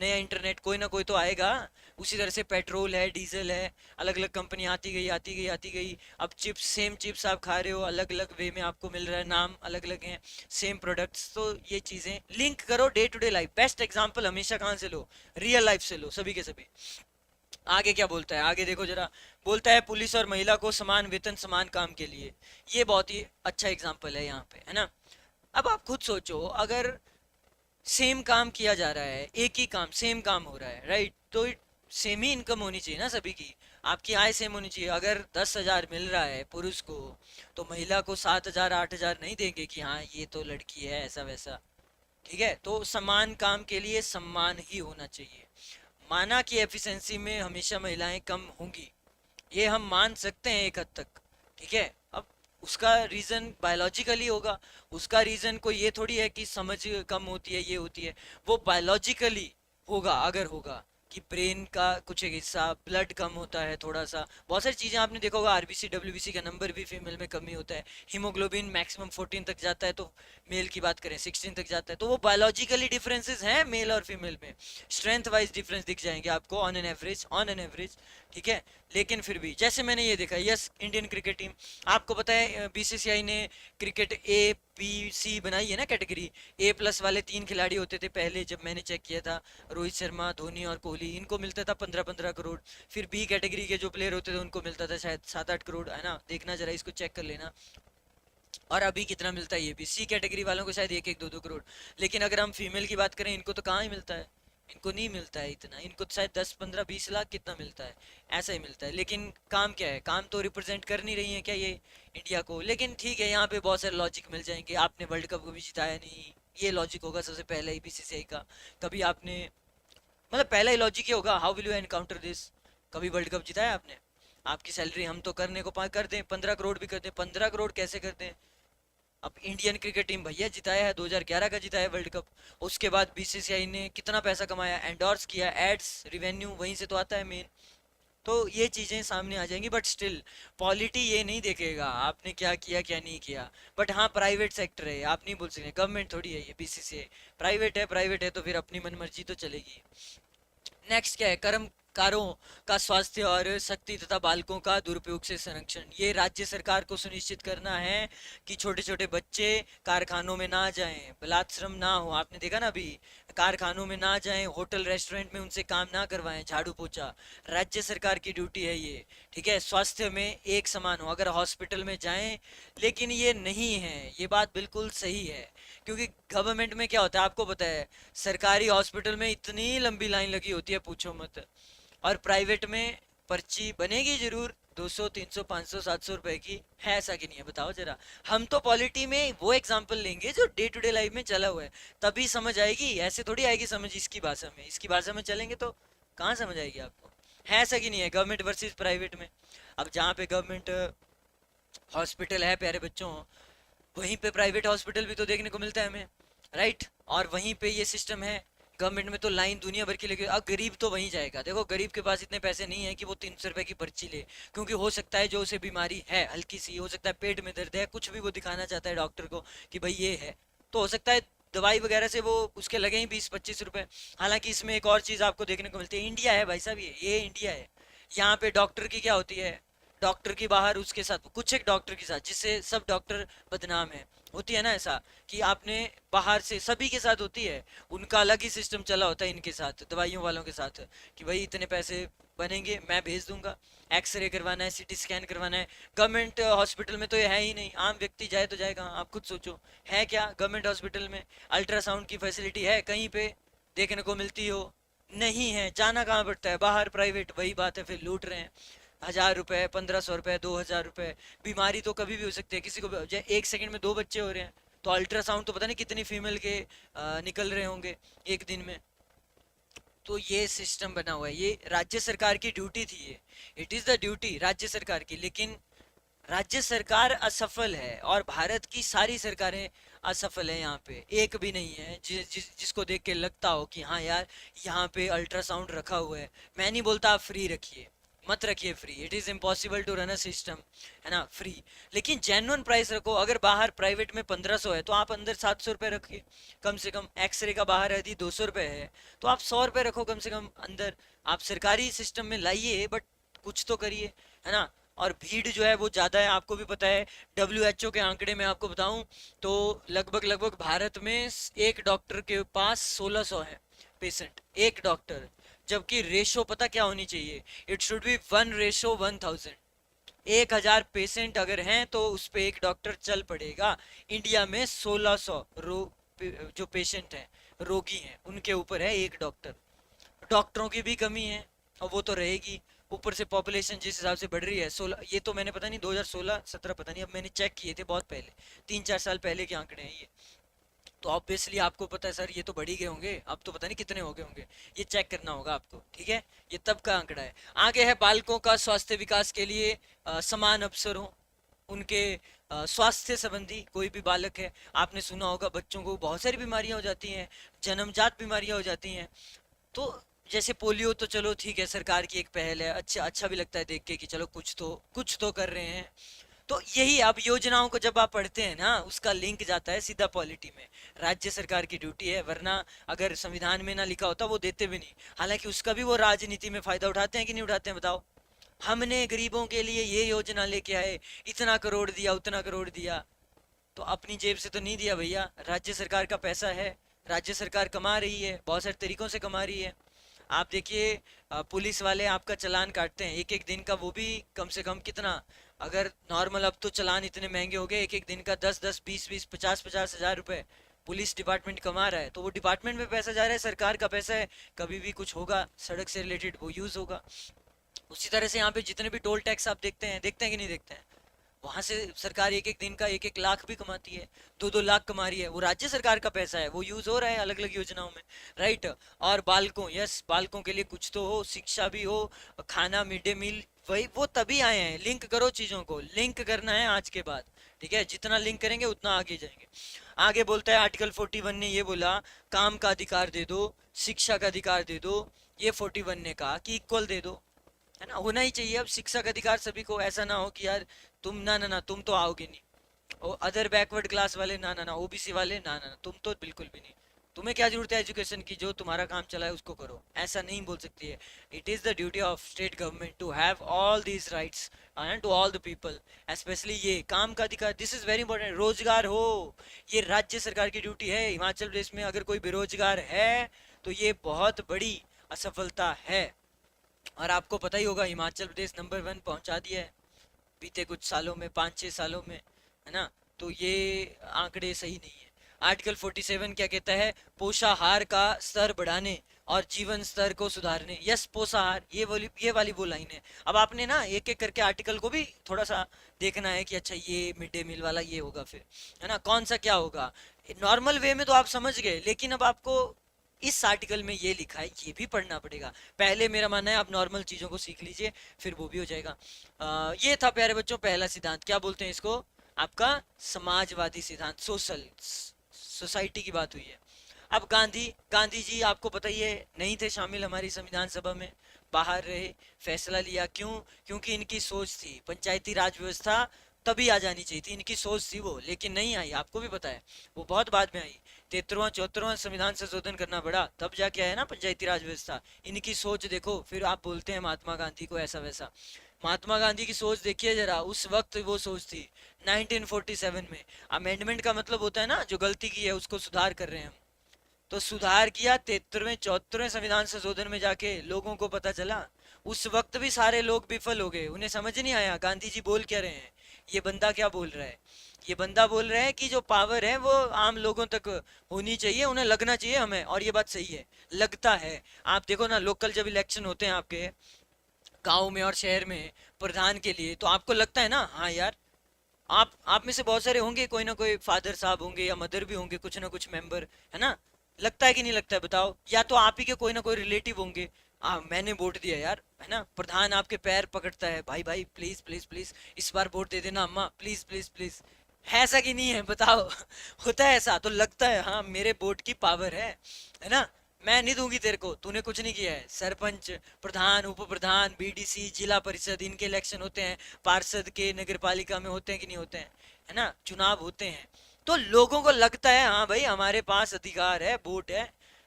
नया इंटरनेट कोई ना कोई तो आएगा। उसी तरह से पेट्रोल है, डीजल है, अलग अलग कंपनी आती गई। अब चिप्स, सेम चिप्स आप खा रहे हो, अलग अलग वे में आपको मिल रहा है, नाम अलग अलग हैं, सेम प्रोडक्ट्स। तो ये चीज़ें लिंक करो day to day life. Best example हमेशा कहाँ से लो? रियल लाइफ से लो, सभी के सभी। आगे क्या बोलता है, आगे देखो जरा। बोलता है पुलिस और महिला को समान वेतन समान काम के लिए। ये बहुत ही अच्छा एग्जाम्पल है यहाँ पे, है ना? अब आप खुद सोचो, अगर सेम काम किया जा रहा है, एक ही काम, सेम काम हो रहा है, राइट? तो सेम ही इनकम होनी चाहिए ना सभी की, आपकी आय सेम होनी चाहिए। अगर 10,000 मिल रहा है पुरुष को, तो महिला को 7,000 8,000 नहीं देंगे कि हाँ ये तो लड़की है ऐसा वैसा। ठीक है, तो समान काम के लिए सम्मान ही होना चाहिए। माना कि एफिशिएंसी में हमेशा महिलाएं कम होंगी, ये हम मान सकते हैं एक हद तक, ठीक है। अब उसका रीजन बायोलॉजिकली होगा, उसका रीजन कोई ये थोड़ी है कि समझ कम होती है, ये होती है। वो बायोलॉजिकली होगा, अगर होगा कि ब्रेन का कुछ एक हिस्सा, ब्लड कम होता है थोड़ा सा, बहुत सारी चीज़ें आपने देखा होगा, आरबीसी डब्ल्यूबीसी का नंबर भी फीमेल में कमी होता है, हीमोग्लोबिन मैक्सिमम 14 तक जाता है, तो मेल की बात करें 16 तक जाता है। तो वो बायोलॉजिकली डिफरेंसेस हैं मेल और फीमेल में, स्ट्रेंथ वाइज डिफरेंस दिख जाएंगे आपको ऑन एन एवरेज, ठीक है। लेकिन फिर भी जैसे मैंने ये देखा, यस इंडियन क्रिकेट टीम, आपको पता है बीसीसीआई ने क्रिकेट A B C बनाई है ना कैटेगरी। A+ वाले 3 खिलाड़ी होते थे पहले, जब मैंने चेक किया था, रोहित शर्मा, धोनी और कोहली, इनको मिलता था 15-15 करोड़। फिर B कैटेगरी के जो प्लेयर होते थे उनको मिलता था शायद 7-8 करोड़, है ना? देखना जरा, इसको चेक कर लेना। और अभी कितना मिलता है ये भी, C कैटेगरी वालों को शायद 1-1 2-2 करोड़। लेकिन अगर हम फीमेल की बात करें, इनको तो कहाँ ही मिलता है, इनको नहीं मिलता है इतना, इनको तो शायद 10-15-20 लाख कितना मिलता है, ऐसा ही मिलता है। लेकिन काम क्या है, काम तो रिप्रेजेंट कर नहीं रही है क्या ये इंडिया को? लेकिन ठीक है, यहाँ पे बहुत सारे लॉजिक मिल जाएंगे। आपने वर्ल्ड कप को भी जिताया नहीं, ये लॉजिक होगा सबसे पहले ही बीसीसीआई का। कभी आपने, मतलब पहला ही लॉजिक ये होगा, how will you encounter this? कभी वर्ल्ड कप जिताया आपने? आपकी सैलरी हम तो करने को कर दें, 15 करोड़ भी कर दें, 15 करोड़ कैसे कर दें? अब इंडियन क्रिकेट टीम भैया जिताया है, 2011 का जिताया है वर्ल्ड कप। उसके बाद बीसीसीआई ने कितना पैसा कमाया, एंडोर्स किया, एड्स रिवेन्यू वहीं से तो आता है मेन। तो ये चीजें सामने आ जाएंगी, बट स्टिल पॉलिटी ये नहीं देखेगा आपने क्या किया क्या नहीं किया। बट हाँ, प्राइवेट सेक्टर है, आप नहीं बोल सकते, गवर्नमेंट थोड़ी है ये बीसीसीआई, प्राइवेट है तो फिर अपनी मनमर्जी तो चलेगी। नेक्स्ट क्या है, कर्मकारों का स्वास्थ्य और शक्ति तथा बालकों का दुरुपयोग से संरक्षण। ये राज्य सरकार को सुनिश्चित करना है कि छोटे छोटे बच्चे कारखानों में ना जाएं, बलात्श्रम ना हो। आपने देखा ना अभी, कारखानों में ना जाएं, होटल रेस्टोरेंट में उनसे काम ना करवाएं, झाड़ू पोछा, राज्य सरकार की ड्यूटी है ये, ठीक है। स्वास्थ्य में एक समान हो, अगर हॉस्पिटल में जाएं, लेकिन ये नहीं है, ये बात बिल्कुल सही है। क्योंकि गवर्नमेंट में क्या होता है आपको पता है, सरकारी हॉस्पिटल में इतनी लंबी लाइन लगी होती है पूछो मत। और प्राइवेट में पर्ची बनेगी जरूर, 200 300 500 700 रुपए की है, ऐसा कि नहीं है, बताओ जरा। हम तो पॉलिटी में वो एग्जांपल लेंगे जो डे टू डे लाइफ में चला हुआ है, तभी समझ आएगी, ऐसे थोड़ी आएगी समझ इसकी भाषा में। इसकी भाषा में चलेंगे तो कहाँ समझ आएगी आपको। है ऐसा कि नहीं है, गवर्नमेंट वर्सेस प्राइवेट में। अब जहाँ पे गवर्नमेंट हॉस्पिटल है प्यारे बच्चों, वहीं पे प्राइवेट हॉस्पिटल भी तो देखने को मिलता है हमें, राइट। और वहीं पे ये सिस्टम है, गवर्नमेंट में तो लाइन दुनिया भर की लगी। अब गरीब तो वहीं जाएगा, देखो गरीब के पास इतने पैसे नहीं है कि वो 300 रुपए की पर्ची ले, क्योंकि हो सकता है जो उसे बीमारी है हल्की सी, हो सकता है पेट में दर्द है, कुछ भी वो दिखाना चाहता है डॉक्टर को कि भाई ये है, तो हो सकता है दवाई वगैरह से वो उसके लगे ही 20 25 रुपए। हालांकि इसमें एक और चीज आपको देखने को मिलती है, इंडिया है भाई साहब, ये इंडिया है। यहाँ पे डॉक्टर की क्या होती है, डॉक्टर की बाहर उसके साथ कुछ एक डॉक्टर के साथ, जिससे सब डॉक्टर बदनाम है, होती है ना ऐसा, कि आपने बाहर से सभी के साथ होती है, उनका अलग ही सिस्टम चला होता है इनके साथ दवाइयों वालों के साथ, कि भाई इतने पैसे बनेंगे मैं भेज दूंगा, एक्सरे करवाना है, सीटी स्कैन करवाना है। गवर्नमेंट हॉस्पिटल में तो ये है ही नहीं, आम व्यक्ति जाए तो जाएगा, आप खुद सोचो है क्या गवर्नमेंट हॉस्पिटल में। अल्ट्रासाउंड की फैसिलिटी है कहीं पे देखने को मिलती हो, नहीं है, जाना कहाँ पड़ता है बाहर प्राइवेट, वही बात है, फिर लूट रहे हैं 1000 रुपए 1500 रुपए 2000 रुपए। बीमारी तो कभी भी हो सकती है, किसी को एक सेकंड में 2 बच्चे हो रहे हैं, तो अल्ट्रासाउंड तो पता नहीं कितनी फीमेल के निकल रहे होंगे एक दिन में। तो ये सिस्टम बना हुआ है, ये राज्य सरकार की ड्यूटी थी, ये इट इज द ड्यूटी राज्य सरकार की, लेकिन राज्य सरकार असफल है और भारत की सारी सरकारें असफल है। यहाँ पे एक भी नहीं है जिसको देख के लगता हो कि हाँ यार यहाँ पे अल्ट्रासाउंड रखा हुआ है। मैं नहीं बोलता आप फ्री रखिए, मत रखिए free, it is impossible to run a system, है ना, फ्री। लेकिन जेन्युइन प्राइस रखो, अगर बाहर प्राइवेट में 1500 है तो आप अंदर 700 रुपये रखिए कम से कम। एक्सरे का बाहर यदि 200 रुपये है तो आप 100 रुपये रखो कम से कम अंदर। आप सरकारी सिस्टम में लाइए, बट कुछ तो करिए, है ना। और भीड़ जो है वो ज़्यादा है, आपको भी पता है। WHO के आंकड़े में आपको बताऊं तो लगभग लगभग भारत में एक डॉक्टर के पास 1600 है पेशेंट, एक डॉक्टर। जबकि रेशो पता क्या होनी चाहिए, इट शुड बी 1:1000। 1000 पेशेंट अगर हैं तो उस पे एक डॉक्टर चल पड़ेगा। इंडिया में 1600 जो पेशेंट हैं, रोगी हैं, उनके ऊपर है एक डॉक्टर। डॉक्टरों की भी कमी है और वो तो रहेगी, ऊपर से पॉपुलेशन जिस हिसाब से बढ़ रही है। 16, ये तो मैंने पता नहीं 2016 17 पता नहीं, अब मैंने चेक किए थे बहुत पहले, 3 4 साल पहले के आंकड़े हैं ये। तो ऑब्वियसली आपको पता है सर ये तो बढ़ ही गए होंगे, अब तो पता नहीं कितने हो गए होंगे, ये चेक करना होगा आपको, ठीक है। ये तब का आंकड़ा है। आगे है बालकों का स्वास्थ्य विकास के लिए समान अवसर हो उनके स्वास्थ्य संबंधी। कोई भी बालक है, आपने सुना होगा बच्चों को बहुत सारी बीमारियां हो जाती हैं, जन्मजात बीमारियां हो जाती हैं। तो जैसे पोलियो तो चलो ठीक है, सरकार की एक पहल है, अच्छा अच्छा भी लगता है देख के कि चलो कुछ तो कर रहे हैं। तो यही, अब योजनाओं को जब आप पढ़ते हैं ना, उसका लिंक जाता है सीधा पॉलिटी में। राज्य सरकार की ड्यूटी है, वरना अगर संविधान में ना लिखा होता वो देते भी नहीं। हालांकि उसका भी वो राजनीति में फायदा उठाते हैं कि नहीं उठाते हैं, बताओ। हमने गरीबों के लिए ये योजना लेके आए, इतना करोड़ दिया उतना करोड़ दिया, तो अपनी जेब से तो नहीं दिया भैया, राज्य सरकार का पैसा है। राज्य सरकार कमा रही है, बहुत सारे तरीकों से कमा रही है। आप देखिए पुलिस वाले आपका चालान काटते हैं एक एक दिन का, वो भी कम से कम कितना, अगर नॉर्मल, अब तो चालान इतने महंगे हो गए, एक एक दिन का 10 10 20 20 50 50 हज़ार रुपए पुलिस डिपार्टमेंट कमा रहा है। तो वो डिपार्टमेंट में पैसा जा रहा है, सरकार का पैसा है, कभी भी कुछ होगा सड़क से रिलेटेड वो यूज होगा। उसी तरह से यहाँ पे जितने भी टोल टैक्स आप देखते हैं कि नहीं देखते हैं, वहां से सरकार एक एक दिन का 1 1 लाख भी कमाती है, 2 2 लाख कमा रही है, वो राज्य सरकार का पैसा है, वो यूज हो रहा है अलग अलग योजनाओं में, राइट। और बालकों, यस, बालकों के लिए कुछ तो हो, शिक्षा भी हो, खाना, मिड डे मील, वही वो तभी आए हैं। लिंक करो चीजों को, लिंक करना है आज के बाद, ठीक है, जितना लिंक करेंगे उतना आगे जाएंगे। आगे बोलता है आर्टिकल 41 ने ये बोला, काम का अधिकार दे दो, शिक्षा का अधिकार दे दो। ये 41 ने कहा कि इक्वल दे दो, है ना, होना ही चाहिए। अब शिक्षा का अधिकार सभी को, ऐसा ना हो कि यार तुम ना ना ना तुम तो आओगे नहीं, और अदर बैकवर्ड क्लास वाले ना ना ना, ओबीसी वाले ना ना ना, तुम तो बिल्कुल भी नहीं, तुम्हें क्या जरूरत है एजुकेशन की, जो तुम्हारा काम चला है उसको करो, ऐसा नहीं बोल सकती है। It is the duty of state government to have all these rights and to all the people, specially ये काम का अधिकार, दिस इज वेरी इंपॉर्टेंट। रोजगार हो, ये राज्य सरकार की ड्यूटी है। हिमाचल प्रदेश में अगर कोई बेरोजगार है तो ये बहुत बड़ी असफलता है। और आपको पता ही होगा हिमाचल प्रदेश नंबर 1 पहुंचा दिया है बीते कुछ सालों में, 5 6 सालों में, है ना। तो ये आंकड़े सही नहीं है। आर्टिकल 47 क्या कहता है, पोषाहार का स्तर बढ़ाने और जीवन स्तर को सुधारने, यस पोषाहार, ये वाली वो लाइन है। अब आपने ना एक एक करके आर्टिकल को भी थोड़ा सा देखना है कि अच्छा ये मिड डे मील वाला ये होगा, फिर है ना कौन सा क्या होगा। नॉर्मल वे में तो आप समझ गए, लेकिन अब आपको इस आर्टिकल में ये लिखा है ये भी पढ़ना पड़ेगा। पहले मेरा मानना है आप नॉर्मल चीजों को सीख लीजिए, फिर वो भी हो जाएगा। ये था प्यारे बच्चों पहला सिद्धांत, क्या बोलते हैं इसको, आपका समाजवादी सिद्धांत, सोशल सोसाइटी की बात हुई है। अब गांधी, गांधी जी आपको पता ही है नहीं थे शामिल हमारी संविधान सभा में, बाहर रहे, फैसला लिया, क्यों, क्योंकि इनकी सोच थी पंचायती राज व्यवस्था तभी आ जानी चाहिए थी, इनकी सोच थी वो, लेकिन नहीं आई, आपको भी पता है वो बहुत बाद में आई। 73वां 74वां संविधान संशोधन करना पड़ा तब जाके आया ना पंचायती राज व्यवस्था। इनकी सोच देखो, फिर आप बोलते हैं महात्मा गांधी को ऐसा वैसा। महात्मा गांधी की सोच देखिए जरा, उस वक्त वो सोच थी 1947 में। अमेंडमेंट का मतलब होता है ना जो गलती की है उसको सुधार कर रहे हैं हम, तो सुधार किया 73वें 74वें संविधान संशोधन में जाके, लोगों को पता चला। उस वक्त भी सारे लोग विफल हो गए, उन्हें समझ नहीं आया गांधी जी बोल क्या रहे हैं, ये बंदा क्या बोल रहा है। ये बंदा बोल रहा है कि जो पावर है वो आम लोगों तक होनी चाहिए, उन्हें लगना चाहिए हमें, और ये बात सही है, लगता है। आप देखो ना लोकल जब इलेक्शन होते हैं आपके गांव में और शहर में प्रधान के लिए, तो आपको लगता है ना हाँ यार, आप में से बहुत सारे होंगे, कोई ना कोई फादर साहब होंगे या मदर भी होंगे, कुछ ना कुछ मेंबर, है ना, लगता है कि नहीं लगता है बताओ। या तो आप ही के कोई ना कोई रिलेटिव होंगे, मैंने वोट दिया यार, है ना, प्रधान आपके पैर पकड़ता है, भाई भाई प्लीज प्लीज प्लीज इस बार वोट दे देना अम्मा, प्लीज प्लीज प्लीज, है ऐसा कि नहीं है बताओ। होता है ऐसा, तो लगता है हाँ मेरे वोट की पावर है ना, मैं नहीं दूंगी तेरे को, तूने कुछ नहीं किया है। सरपंच, प्रधान, उप प्रधान, बीडीसी, जिला परिषद, इनके इलेक्शन होते हैं, पार्षद के नगर पालिका में होते हैं कि नहीं होते हैं, है ना, चुनाव होते हैं। तो लोगों को लगता है हाँ भाई हमारे पास अधिकार है, वोट है,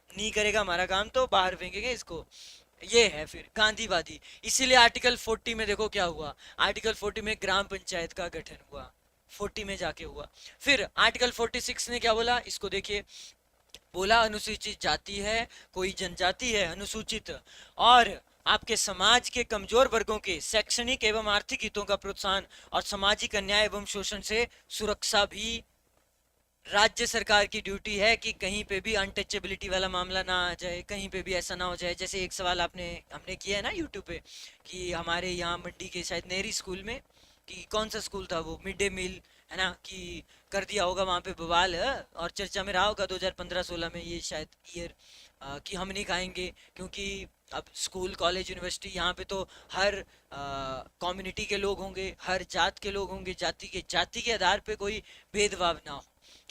नहीं करेगा हमारा काम तो बाहर फेंकेंगे इसको। ये है फिर गांधीवादी। इसीलिए आर्टिकल 40 में देखो क्या हुआ, आर्टिकल 40 में ग्राम पंचायत का गठन हुआ, 40 में जाके हुआ। फिर आर्टिकल 46 ने क्या बोला, इसको देखिए, बोला अनुसूचित जाति है, कोई जनजाति है अनुसूचित, और आपके समाज के कमजोर वर्गों के शैक्षणिक एवं आर्थिक हितों का प्रोत्साहन और सामाजिक अन्याय एवं शोषण से सुरक्षा भी राज्य सरकार की ड्यूटी है, कि कहीं पे भी अनटचेबिलिटी वाला मामला ना आ जाए, कहीं पे भी ऐसा ना हो जाए। जैसे एक सवाल आपने हमने किया है ना यूट्यूब पे, कि हमारे यहाँ मंडी के शायद नेहरी स्कूल में, कि कौन सा स्कूल था वो, मिड डे मील, है ना, कि कर दिया होगा वहाँ पे बवाल है, और चर्चा में रहा होगा 2015-16 में ये शायद ईयर, कि हम नहीं खाएंगे, क्योंकि अब स्कूल कॉलेज यूनिवर्सिटी यहाँ पे तो हर कम्युनिटी के लोग होंगे, हर जात के लोग होंगे, जाति के आधार पे कोई भेदभाव ना हो,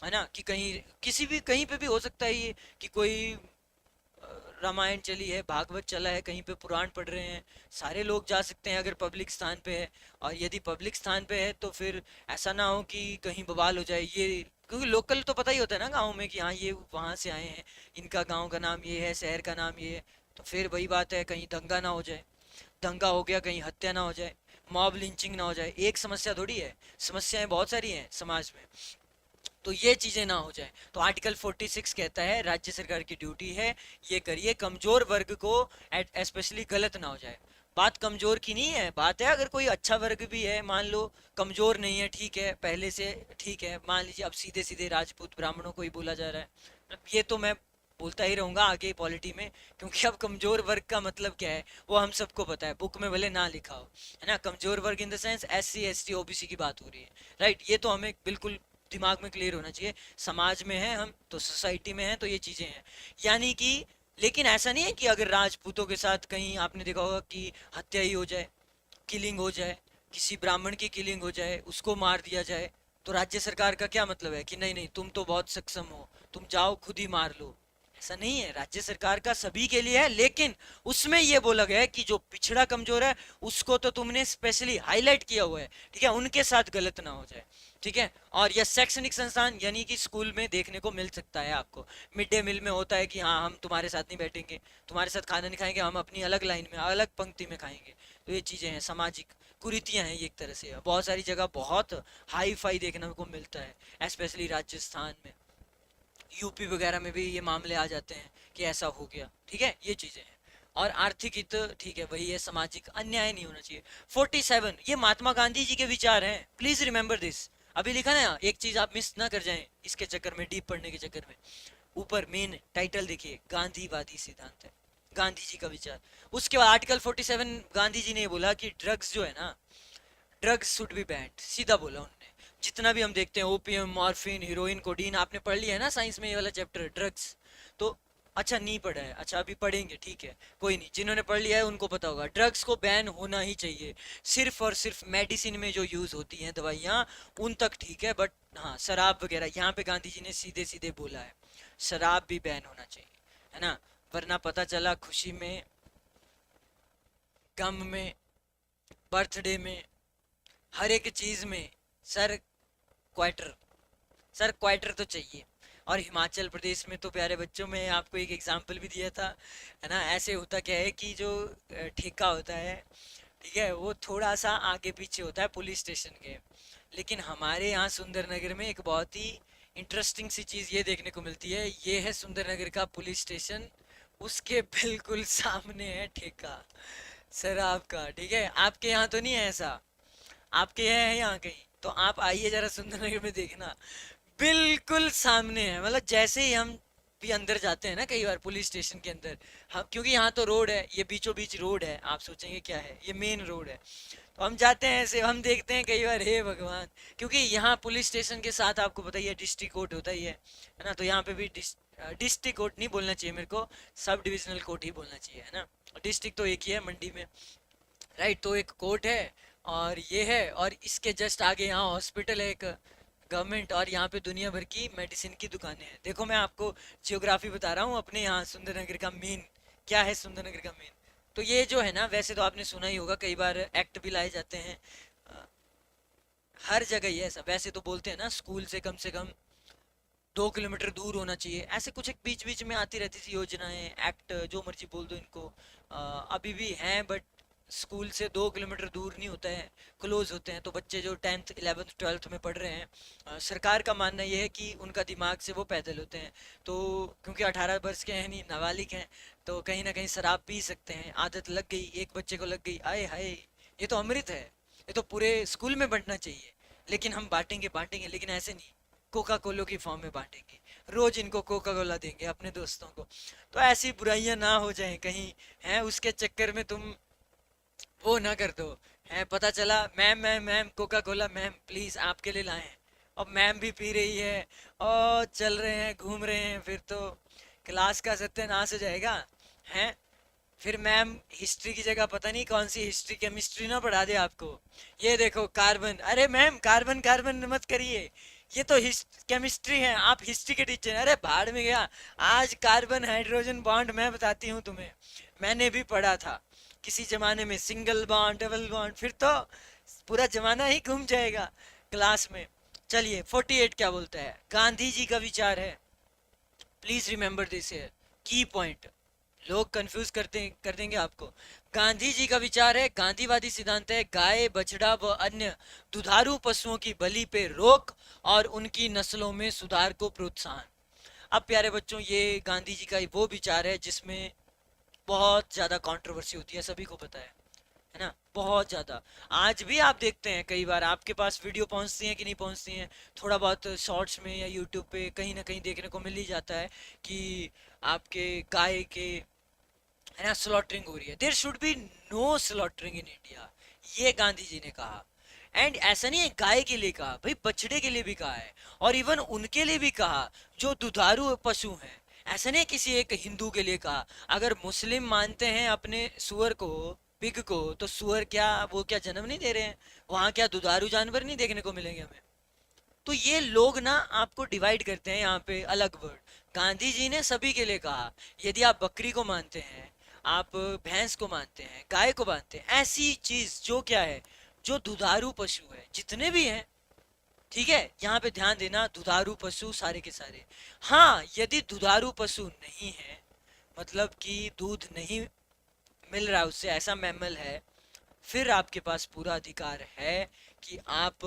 है ना, कि कहीं किसी भी कहीं पे भी हो सकता है ये, कि कोई रामायण चली है, भागवत चला है, कहीं पे पुराण पढ़ रहे हैं, सारे लोग जा सकते हैं अगर पब्लिक स्थान पे है। और यदि पब्लिक स्थान पे है तो फिर ऐसा ना हो कि कहीं बवाल हो जाए, ये क्योंकि लोकल तो पता ही होता है ना गाँव में कि हाँ ये वहाँ से आए हैं, इनका गाँव का नाम ये है, शहर का नाम ये है, तो फिर वही बात है, कहीं दंगा ना हो जाए, दंगा हो गया कहीं हत्या ना हो जाए, मॉब लिंचिंग ना हो जाए। एक समस्या थोड़ी है, समस्याएं बहुत सारी हैं समाज में, तो ये चीजें ना हो जाए। तो आर्टिकल 46 कहता है राज्य सरकार की ड्यूटी है ये करिए, कमजोर वर्ग को स्पेशली गलत ना हो जाए। बात कमजोर की नहीं है, बात है अगर कोई अच्छा वर्ग भी है, मान लो कमजोर नहीं है, ठीक है पहले से, ठीक है मान लीजिए अब सीधे सीधे राजपूत ब्राह्मणों को ही बोला जा रहा है, मतलब ये तो मैं बोलता ही रहूंगा आगे पॉलिटी में, क्योंकि अब कमजोर वर्ग का मतलब क्या है वो हम सबको पता है, बुक में भले ना लिखा हो, है ना, कमजोर वर्ग in the sense SC ST OBC की बात हो रही है, राइट, ये तो हमें बिल्कुल दिमाग में क्लियर होना चाहिए। समाज में है हम तो सोसाइटी में है तो ये चीजें हैं, यानी कि, लेकिन ऐसा नहीं है कि अगर राजपूतों के साथ कहीं आपने देखा होगा कि हत्या ही हो जाए, किलिंग हो जाए, किसी ब्राह्मण की किलिंग हो जाए, उसको मार दिया जाए, तो राज्य सरकार का क्या मतलब है कि नहीं नहीं तुम तो बहुत सक्षम हो, तुम जाओ खुद ही मार लो। ऐसा नहीं है, राज्य सरकार का सभी के लिए है, लेकिन उसमें ये बोला गया है कि जो पिछड़ा कमजोर है उसको तो तुमने स्पेशली हाईलाइट किया हुआ है, ठीक है, उनके साथ गलत ना हो जाए, ठीक है। और यह शैक्षणिक संस्थान यानी कि स्कूल में देखने को मिल सकता है आपको, मिड डे मील में होता है कि हाँ हम तुम्हारे साथ नहीं बैठेंगे, तुम्हारे साथ खाना नहीं खाएंगे, हम अपनी अलग लाइन में अलग पंक्ति में खाएंगे। तो ये चीजें हैं, सामाजिक कुरीतियां हैं ये एक तरह से, बहुत सारी जगह बहुत हाई फाई देखने को मिलता है, स्पेशली राजस्थान में, यूपी वगैरह में भी ये मामले आ जाते हैं कि ऐसा हो गया, ठीक है, ये चीजें हैं। और आर्थिक हित, ठीक है वही है, सामाजिक अन्याय नहीं होना चाहिए। 47 ये महात्मा गांधी जी के विचार हैं, प्लीज रिमेंबर दिस। अभी लिखा ना, एक चीज आप मिस ना कर जाएं इसके चक्कर में, डीप पढ़ने के चक्कर में, ऊपर मेन टाइटल देखिए, गांधीवादी सिद्धांत है, गांधी जी का विचार। उसके बाद आर्टिकल 47 गांधी जी ने बोला कि ड्रग्स जो है ना, ड्रग्स शुड बी बैंड, सीधा बोला उन्होंने। जितना भी हम देखते हैं ओपियम, मॉर्फिन, हीरोइन, कोडीन, आपने पढ़ लिया है ना साइंस में ये वाला चैप्टर ड्रग्स। तो अच्छा नहीं पढ़ा है, अच्छा अभी पढ़ेंगे, ठीक है, कोई नहीं, जिन्होंने पढ़ लिया है उनको पता होगा, ड्रग्स को बैन होना ही चाहिए। सिर्फ और सिर्फ मेडिसिन में जो यूज होती हैं दवाइयाँ, उन तक ठीक है, बट हाँ शराब वगैरह, यहाँ पे गांधी जी ने सीधे सीधे बोला है शराब भी बैन होना चाहिए, है ना। वरना पता चला खुशी में, गम में, बर्थडे में, हर एक चीज में सर क्वार्टर, सर क्वार्टर तो चाहिए। और हिमाचल प्रदेश में तो प्यारे बच्चों, में आपको एक एग्जाम्पल भी दिया था, है ना। ऐसे होता क्या है कि जो ठेका होता है, ठीक है, वो थोड़ा सा आगे पीछे होता है पुलिस स्टेशन के। लेकिन हमारे यहाँ सुंदरनगर में एक बहुत ही इंटरेस्टिंग सी चीज़ ये देखने को मिलती है, ये है सुंदरनगर का पुलिस स्टेशन, उसके बिल्कुल सामने है ठेका शराब का, ठीक है। आपके यहाँ तो नहीं है ऐसा, आपके यहाँ है यहाँ कहीं? तो आप आइए जरा सुंदरनगर में देखना, बिल्कुल सामने है। मतलब जैसे ही हम भी अंदर जाते हैं ना कई बार पुलिस स्टेशन के अंदर, हम क्योंकि यहाँ तो रोड है, ये बीचों बीच रोड है, आप सोचेंगे क्या है, ये मेन रोड है। तो हम जाते हैं ऐसे, हम देखते हैं कई बार, हे भगवान, क्योंकि यहाँ पुलिस स्टेशन के साथ आपको पता ही है डिस्ट्रिक्ट कोर्ट होता ही है ना। तो यहाँ पे भी डिस्ट्रिक्ट कोर्ट नहीं बोलना चाहिए मेरे को, सब डिविजनल कोर्ट ही बोलना चाहिए, है ना। डिस्ट्रिक्ट तो एक ही है मंडी में, राइट। तो एक कोर्ट है और ये है, और इसके जस्ट आगे यहाँ हॉस्पिटल है एक गवर्नमेंट, और यहाँ पे दुनिया भर की मेडिसिन की दुकानें हैं। देखो मैं आपको जियोग्राफी बता रहा हूँ अपने यहाँ सुंदरनगर का मेन क्या है, सुंदरनगर का मेन। तो ये जो है ना, वैसे तो आपने सुना ही होगा, कई बार एक्ट भी लाए जाते हैं, अ, हर जगह ये ऐसा, वैसे तो बोलते हैं ना स्कूल से कम 2 किलोमीटर दूर होना चाहिए, ऐसे कुछ एक बीच बीच में आती रहती थी योजनाएं, एक्ट, जो मर्जी बोल दो इनको। अभी भी हैं, बट स्कूल से 2 किलोमीटर दूर नहीं होता है, क्लोज होते हैं। तो बच्चे जो 10th 11th 12th में पढ़ रहे हैं, सरकार का मानना यह है कि उनका दिमाग से वो पैदल होते हैं। तो क्योंकि 18 वर्ष के हैं, नहीं नाबालिग हैं, तो कहीं ना कहीं शराब पी सकते हैं। आदत लग गई, एक बच्चे को लग गई, आए हाय, ये तो अमृत है, ये तो पूरे स्कूल में बंटना चाहिए। लेकिन हम बांटेंगे बांटेंगे, लेकिन ऐसे नहीं, कोका कोलो की फॉर्म में बांटेंगे, रोज इनको कोका कोला देंगे अपने दोस्तों को। तो ऐसी बुराइयां ना हो जाएं कहीं, हैं, उसके चक्कर में तुम वो ना कर दो, है, पता चला ma'am ma'am ma'am Coca Cola ma'am please आपके लिए लाए हैं, अब मैम भी पी रही है, और चल रहे हैं घूम रहे हैं, फिर तो क्लास का सत्यानाश हो जाएगा, हैं। फिर मैम हिस्ट्री की जगह पता नहीं कौन सी हिस्ट्री केमिस्ट्री ना पढ़ा दे आपको, ये देखो कार्बन, अरे मैम कार्बन कार्बन मत करिए, ये तो केमिस्ट्री है, आप हिस्ट्री के टीचर हैं। अरे भाड़ में गया, आज कार्बन हाइड्रोजन बॉन्ड मैं बताती हूँ तुम्हें, मैंने भी पढ़ा था किसी जमाने में, सिंगल बॉन्ड डबल बॉन्ड, फिर तो पूरा जमाना ही घूम जाएगा क्लास में। चलिए 48 क्या बोलता है, गांधी जी का विचार है, प्लीज रिमेंबर दिस है की पॉइंट, लोग कंफ्यूज कर देंगे आपको। गांधी जी का विचार है, गांधीवादी सिद्धांत है, गाय बछड़ा व अन्य दुधारू पशुओं की बलि पे रोक और उनकी नस्लों में सुधार को प्रोत्साहन। अब प्यारे बच्चों, ये गांधी जी का वो विचार है जिसमें बहुत ज्यादा कंट्रोवर्सी होती है, सभी को पता है ना, बहुत ज्यादा। आज भी आप देखते हैं कई बार आपके पास वीडियो पहुंचती हैं कि नहीं पहुंचती हैं, थोड़ा बहुत शॉर्ट्स में या यूट्यूब पे कहीं ना कहीं देखने को मिल ही जाता है कि आपके गाय के, है ना, स्लॉटरिंग हो रही है। There should be no slaughtering in India, ये गांधी जी ने कहा। एंड ऐसा नहीं है गाय के लिए कहा, भाई बछड़े के लिए भी कहा है, और इवन उनके लिए भी कहा जो दुधारू पशु हैं। ऐसा नहीं किसी एक हिंदू के लिए कहा, अगर मुस्लिम मानते हैं अपने सुअर को, पिग को, तो सुअर क्या, वो क्या जन्म नहीं दे रहे हैं, वहां क्या दुधारू जानवर नहीं देखने को मिलेंगे हमें? तो ये लोग ना आपको डिवाइड करते हैं यहाँ पे अलग वर्ड। गांधी जी ने सभी के लिए कहा, यदि आप बकरी को मानते हैं, आप भैंस को मानते हैं, गाय को मानते हैं, ऐसी चीज जो क्या है, जो दुधारू पशु है, जितने भी हैं, ठीक है, यहाँ पे ध्यान देना, दुधारू पशु सारे के सारे। हाँ, यदि दुधारू पशु नहीं है, मतलब कि दूध नहीं मिल रहा है उससे, ऐसा मैमल है, फिर आपके पास पूरा अधिकार है कि आप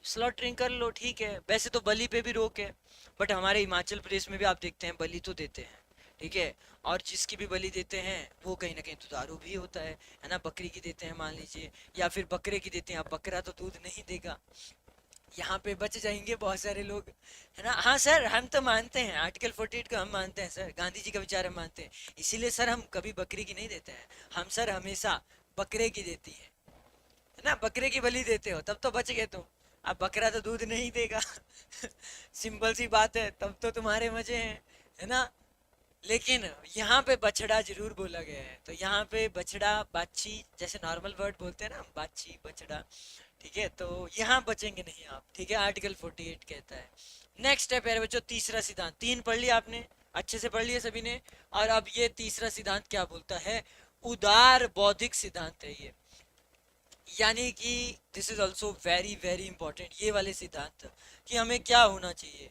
स्लॉटरिंग कर लो, ठीक है। वैसे तो बलि पे भी रोक है, बट हमारे हिमाचल प्रदेश में भी आप देखते हैं बलि तो देते हैं, ठीक है। और जिसकी भी बलि देते हैं वो कहीं ना कहीं दुधारू भी होता है ना, बकरी की देते हैं मान लीजिए, या फिर बकरे की देते हैं, अब बकरा तो दूध नहीं देगा, यहाँ पे बच जाएंगे बहुत सारे लोग, है ना। हाँ सर, हम तो मानते हैं आर्टिकल 48 को, हम मानते हैं सर, गांधी जी का विचार हम मानते हैं, इसीलिए सर हम कभी बकरी की नहीं देते हैं, हम सर हमेशा बकरे की देती है ना, बकरे की बलि देते हो तब तो बच गए तुम। अब बकरा तो दूध नहीं देगा सिंपल सी बात है, तब तो तुम्हारे मजे हैं, है ना। लेकिन यहाँ पे बछड़ा जरूर बोला गया है, तो यहाँ पे बछड़ा बाछी, जैसे नॉर्मल वर्ड बोलते हैं ना, बाछी बछड़ा, ठीक है, तो यहाँ बचेंगे नहीं आप, ठीक है, आर्टिकल 48 कहता है। नेक्स्ट है प्यारे बच्चों तीसरा सिद्धांत, तीन पढ़ लिया आपने, अच्छे से पढ़ लिया सभी ने। और अब ये तीसरा सिद्धांत क्या बोलता है, उदार बौद्धिक सिद्धांत है ये, यानी कि this is also very very important ये वाले सिद्धांत, कि हमें क्या होना चाहिए।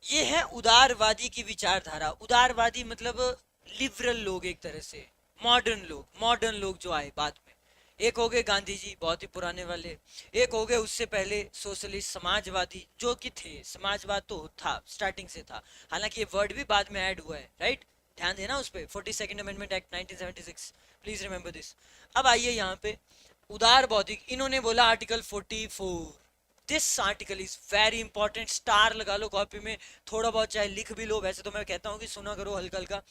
ये है उदारवादी की विचारधारा। उदारवादी मतलब लिबरल लोग, एक तरह से मॉडर्न लोग, मॉडर्न लोग जो आए बाद में। एक हो गए गांधी जी, बहुत ही पुराने वाले। एक हो गए उससे पहले सोशलिस्ट समाजवादी, जो कि थे, समाजवाद तो था, स्टार्टिंग से था, हालांकि ये वर्ड भी बाद में ऐड हुआ है, राइट। ध्यान देना उस पर, 42nd amendment act 1976, please remember this. अब आइए यहाँ पे उदार बौद्धिक, इन्होंने बोला article 44, this article is very important, star लगा लो कॉपी में, थोड़ा बहुत चाहे लिख भी लो, वैसे तो मैं कहता हूँ कि सुना करो हल्का हल्का।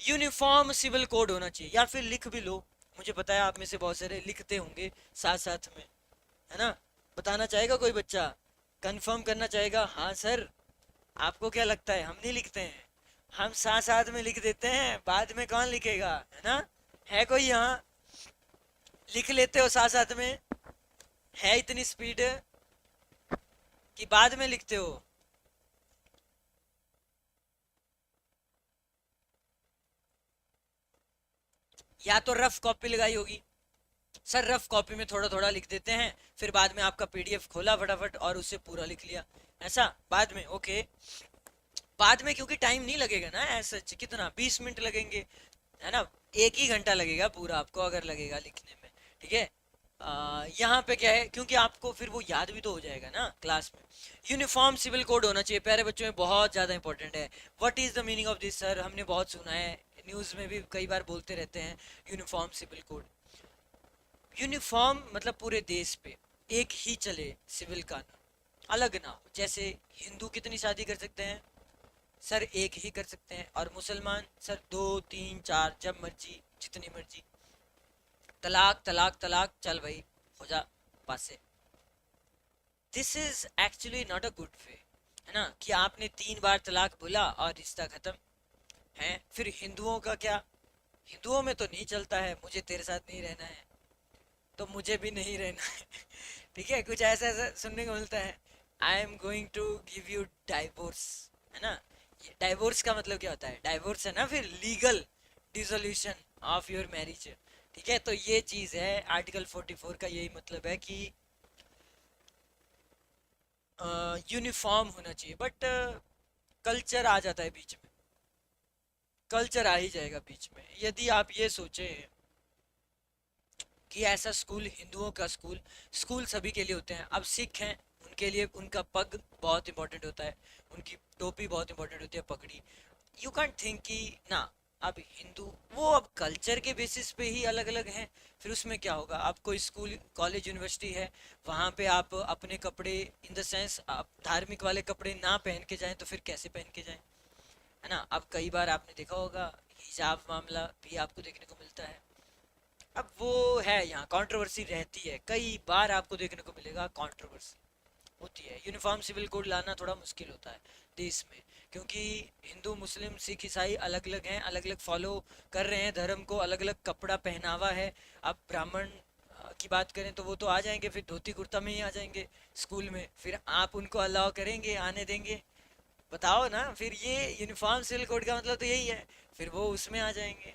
यूनिफॉर्म सिविल कोड होना चाहिए, या फिर लिख भी लो, मुझे पता है आप में से बहुत सारे लिखते होंगे साथ साथ में, है ना। बताना चाहेगा कोई बच्चा, कंफर्म करना चाहेगा, हाँ सर, आपको क्या लगता है हम नहीं लिखते हैं, हम साथ साथ में लिख देते हैं, बाद में कौन लिखेगा, है ना। है कोई यहाँ, लिख लेते हो साथ साथ में, है इतनी स्पीड कि बाद में लिखते हो। या तो रफ कॉपी लगाई होगी, सर रफ कॉपी में थोड़ा थोड़ा लिख देते हैं, फिर बाद में आपका पीडीएफ खोला फटाफट और उससे पूरा लिख लिया, ऐसा बाद में, ओके। बाद में क्योंकि टाइम नहीं लगेगा ना, ऐसा कितना 20 मिनट लगेंगे, है ना, एक ही घंटा लगेगा पूरा आपको अगर लगेगा लिखने में, ठीक है। यहाँ पे क्या है, क्योंकि आपको फिर वो याद भी तो हो जाएगा ना क्लास में। यूनिफॉर्म सिविल कोड होना चाहिए प्यारे बच्चों में, बहुत ज़्यादा इंपॉर्टेंट है। What is the meaning of this sir, हमने बहुत सुना है, न्यूज़ में भी कई बार बोलते रहते हैं, यूनिफॉर्म सिविल कोड। यूनिफॉर्म मतलब पूरे देश पे एक ही चले सिविल कानून, अलग ना हो। जैसे हिंदू कितनी शादी कर सकते हैं सर, एक ही कर सकते हैं, और मुसलमान सर 2 3 4 जब मर्जी, जितनी मर्जी। तलाक तलाक तलाक, चल भाई हो जा पास से। This is actually not a good way, है ना, कि आपने 3 बार तलाक बोला और रिश्ता खत्म है। फिर हिंदुओं का क्या, हिंदुओं में तो नहीं चलता है मुझे तेरे साथ नहीं रहना है तो मुझे भी नहीं रहना है ठीक है, कुछ ऐसा ऐसा सुनने को मिलता है, I am going to give you divorce, है ना। डाइवोर्स का मतलब क्या होता है, डाइवोर्स है ना फिर legal dissolution of your marriage, ठीक है। तो ये चीज है आर्टिकल 44 का, यही मतलब है कि यूनिफॉर्म होना चाहिए, बट कल्चर आ जाता है बीच में, कल्चर आ ही जाएगा बीच में। यदि आप ये सोचें कि ऐसा स्कूल, हिंदुओं का स्कूल, स्कूल सभी के लिए होते हैं, अब सिख हैं उनके लिए उनका पग बहुत इंपॉर्टेंट होता है, उनकी टोपी बहुत इंपॉर्टेंट होती है, पगड़ी। यू कैंट थिंक कि ना, अब हिंदू वो अब कल्चर के बेसिस पे ही अलग अलग हैं, फिर उसमें क्या होगा। आप कोई स्कूल कॉलेज यूनिवर्सिटी है, वहाँ पे आप अपने कपड़े, इन द सेंस आप धार्मिक वाले कपड़े ना पहन के जाएं तो फिर कैसे पहन के जाएं, है ना। अब कई बार आपने देखा होगा हिजाब मामला भी आपको देखने को मिलता है। अब वो है, यहाँ कंट्रोवर्सी रहती है, कई बार आपको देखने को मिलेगा कंट्रोवर्सी होती है। यूनिफॉर्म सिविल कोड लाना थोड़ा मुश्किल होता है देश में, क्योंकि हिंदू मुस्लिम सिख ईसाई अलग अलग हैं, अलग अलग फॉलो कर रहे हैं धर्म को, अलग अलग कपड़ा पहनावा है। अब ब्राह्मण की बात करें तो वो तो आ जाएंगे, फिर धोती कुर्ता में ही आ जाएंगे स्कूल में, फिर आप उनको अलाउ करेंगे, आने देंगे, बताओ ना। फिर ये यूनिफॉर्म सिविल कोड का मतलब तो यही है, फिर वो उसमें आ जाएंगे,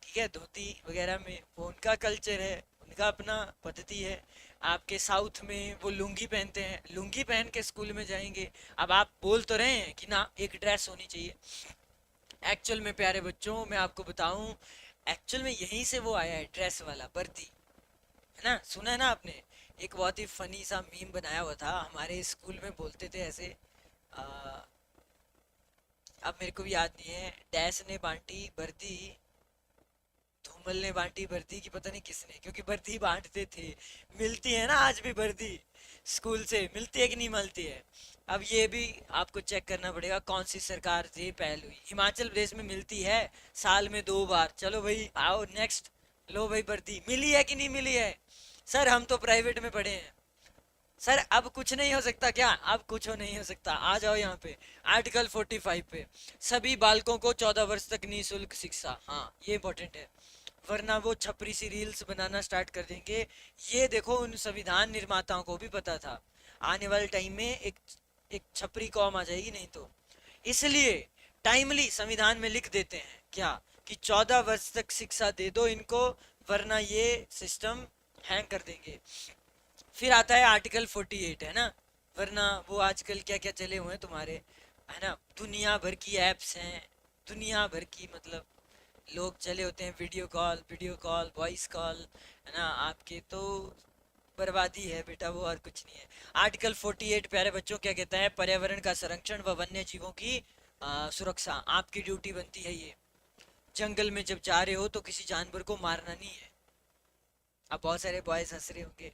ठीक है, धोती वगैरह में, वो उनका कल्चर है, उनका अपना पद्धति है। आपके साउथ में वो लुंगी पहनते हैं, लुंगी पहन के स्कूल में जाएंगे। अब आप बोल तो रहे हैं कि ना एक ड्रेस होनी चाहिए, एक्चुअल में प्यारे बच्चों मैं आपको बताऊं, एक्चुअल में यहीं से वो आया है ड्रेस वाला, वर्दी, है ना, सुना है ना आपने। एक बहुत ही फनी सा मीम बनाया हुआ था, हमारे स्कूल में बोलते थे ऐसे, आ, अब मेरे को भी याद नहीं है, डैश ने बांटी वर्दी, धूमल ने बांटी वर्दी, की पता नहीं किसने, क्योंकि वर्दी बांटते थे, मिलती है ना आज भी वर्दी, स्कूल से मिलती है कि नहीं मिलती है? अब ये भी आपको चेक करना पड़ेगा कौन सी सरकार से पहल हुई। हिमाचल प्रदेश में मिलती है साल में 2 बार। चलो भाई आओ नेक्स्ट। लो भाई भर्ती मिली है कि नहीं मिली है? सर हम तो प्राइवेट में पढ़े हैं। सर अब कुछ नहीं हो सकता क्या? अब कुछ हो नहीं हो सकता, आ जाओ यहाँ पे। आर्टिकल 45 पे, सभी बालकों को 14 वर्ष तक निःशुल्क शिक्षा। हाँ ये इंपॉर्टेंट है, वरना वो छपरी सी रील्स बनाना स्टार्ट कर देंगे। ये देखो उन संविधान निर्माताओं को भी पता था आने वाले टाइम में एक छपरी कौम आ जाएगी नहीं तो। इसलिए टाइमली संविधान में लिख देते हैं क्या, कि 14 वर्ष तक शिक्षा दे दो इनको, वरना ये सिस्टम हैंग कर देंगे। फिर आता है आर्टिकल 48, है ना। वरना वो आजकल क्या क्या चले हुए हैं तुम्हारे, है ना, दुनिया भर की एप्स हैं, दुनिया भर की मतलब लोग चले होते हैं, वीडियो कॉल वॉइस कॉल, है ना आपके तो बर्बादी है बेटा वो, और कुछ नहीं है। आर्टिकल 48 प्यारे बच्चों क्या कहता है, पर्यावरण का संरक्षण व वन्य जीवों की सुरक्षा आपकी ड्यूटी बनती है ये। जंगल में जब जा रहे हो तो किसी जानवर को मारना नहीं है। अब बहुत सारे बॉयज हंस रहे होंगे।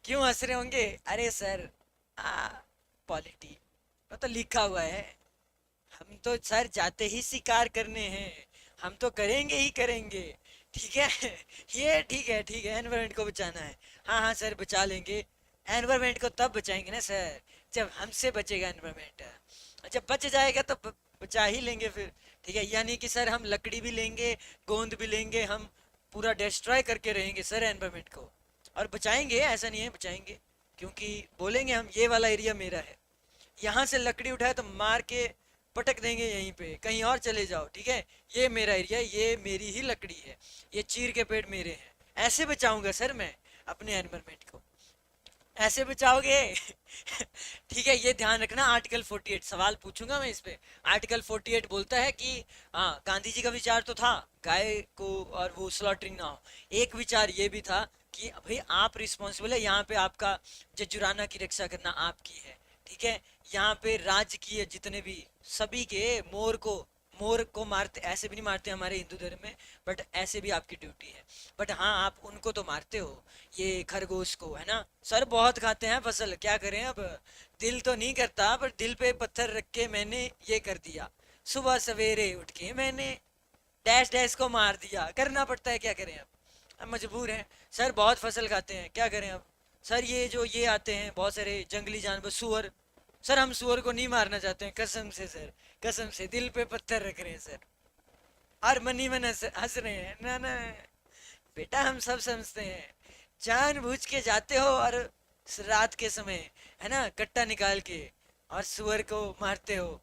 क्यों हंस रहे होंगे? अरे सर पॉलिटी वो तो लिखा हुआ है, हम तो सर जाते ही शिकार करने हैं, हम तो करेंगे ही करेंगे। ठीक है ये ठीक है एनवायरमेंट को बचाना है। हाँ हाँ सर बचा लेंगे। एनवायरमेंट को तब बचाएंगे ना सर जब हमसे बचेगा एनवायरमेंट, जब बच जाएगा तो बचा ही लेंगे फिर। ठीक है, यानी कि सर हम लकड़ी भी लेंगे, गोंद भी लेंगे, हम पूरा डिस्ट्रॉय करके रहेंगे सर एनवायरमेंट को, और बचाएंगे, ऐसा नहीं है बचाएंगे, क्योंकि बोलेंगे हम ये वाला एरिया मेरा है। यहाँ से लकड़ी उठाए तो मार के पटक देंगे यहीं पे, कहीं और चले जाओ, ठीक है, ये मेरा एरिया, ये मेरी ही लकड़ी है, ये चीर के पेड़ मेरे हैं। ऐसे बचाऊंगा सर मैं अपने एनवायरमेंट को, ऐसे बचाओगे ठीक है, ये ध्यान रखना। आर्टिकल 48 सवाल पूछूंगा मैं इस पे। आर्टिकल 48 बोलता है कि हाँ गांधी जी का विचार तो था गाय को और वो स्लॉटरिंग ना हो, एक विचार ये भी था कि भाई आप रिस्पॉन्सिबल है, यहाँ पे आपका जजुराना की रक्षा करना आपकी है। ठीक है, यहाँ पे राज्य की जितने भी सभी के मोर को मारते, ऐसे भी नहीं मारते हमारे हिंदू धर्म में, बट ऐसे भी आपकी ड्यूटी है। बट हाँ आप उनको तो मारते हो, ये खरगोश को, है ना। सर बहुत खाते हैं फसल, क्या करें अब, दिल तो नहीं करता, पर दिल पे पत्थर रख के मैंने ये कर दिया, सुबह सवेरे उठ के मैंने डैश डैश को मार दिया, करना पड़ता है, क्या करें अब मजबूर हैं। सर बहुत फसल खाते हैं, क्या करें अब। सर ये जो ये आते हैं बहुत सारे जंगली जानवर, सुअर, सर हम सुअर को नहीं मारना चाहते हैं, कसम से सर, कसम से दिल पे पत्थर रख रहे हैं सर, और मनी मन हंस रहे हैं ना ना। बेटा हम सब समझते हैं, जानबूझ के जाते हो और रात के समय, है ना, कट्टा निकाल के और सुअर को मारते हो,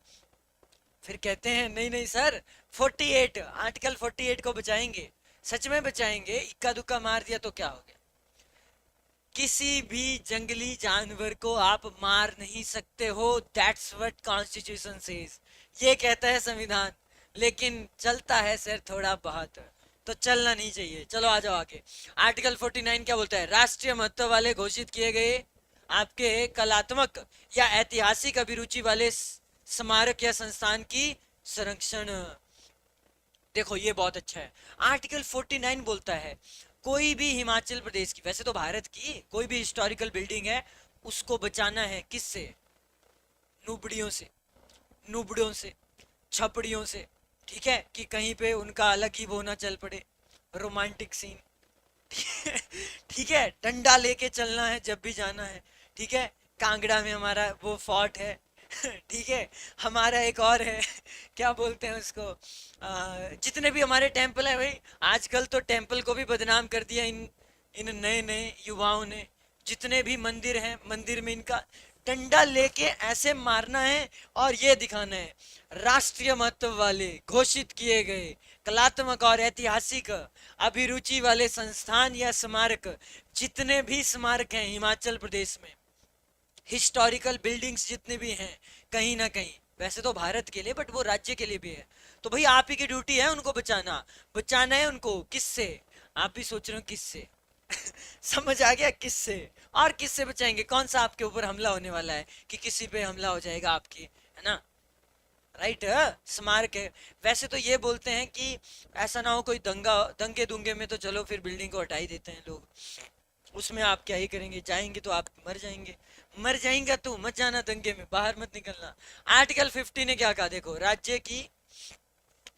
फिर कहते हैं नहीं नहीं सर 48 आर्टिकल 48 को बचाएंगे। सच में बचाएंगे, इक्का दुक्का मार दिया तो क्या हो गया। किसी भी जंगली जानवर को आप मार नहीं सकते हो, दैट्स व्हाट कॉन्स्टिट्यूशन सेज, ये कहता है संविधान। लेकिन चलता है सर थोड़ा बहुत, तो चलना नहीं चाहिए। चलो आ जाओ आगे। आर्टिकल 49 क्या बोलता है, राष्ट्रीय महत्व वाले घोषित किए गए आपके कलात्मक या ऐतिहासिक अभिरुचि वाले स्मारक या संस्थान की संरक्षण। देखो ये बहुत अच्छा है। आर्टिकल 49 बोलता है कोई भी हिमाचल प्रदेश की, वैसे तो भारत की कोई भी हिस्टोरिकल बिल्डिंग है उसको बचाना है, किससे, नुबड़ियों से, नुबड़ों से, छपड़ियों से। ठीक है, कि कहीं पे उनका अलग ही वो ना चल पड़े, रोमांटिक सीन। ठीक है, डंडा लेके चलना है जब भी जाना है। ठीक है, कांगड़ा में हमारा वो फोर्ट है। ठीक है, हमारा एक और है क्या बोलते हैं उसको, जितने भी हमारे टेम्पल है भाई, आजकल तो टेम्पल को भी बदनाम कर दिया इन इन नए नए युवाओं ने। जितने भी मंदिर हैं, मंदिर में इनका डंडा लेके ऐसे मारना है और ये दिखाना है राष्ट्रीय महत्व वाले घोषित किए गए कलात्मक और ऐतिहासिक अभिरुचि वाले संस्थान या स्मारक, जितने भी स्मारक हैं हिमाचल प्रदेश में, हिस्टोरिकल बिल्डिंग्स जितने भी हैं कहीं ना कहीं, वैसे तो भारत के लिए बट वो राज्य के लिए भी है, तो भाई आप ही की ड्यूटी है उनको बचाना। बचाना है उनको किससे, आप भी सोच रहे हो किससे। समझ आ गया किससे, और किससे बचाएंगे, कौन सा आपके ऊपर हमला होने वाला है कि किसी पे हमला हो जाएगा आपकी, है ना, राइट। स्मारक है। वैसे तो ये बोलते हैं कि ऐसा ना हो कोई दंगे दुंगे में, तो चलो फिर बिल्डिंग को हटा ही देते हैं लोग, उसमें आप क्या ही करेंगे, जाएंगे तो आप मर जाएंगे। मर जाएंगे तो मत जाना दंगे में, बाहर मत निकलना। आर्टिकल 50 ने क्या कहा देखो, राज्य की,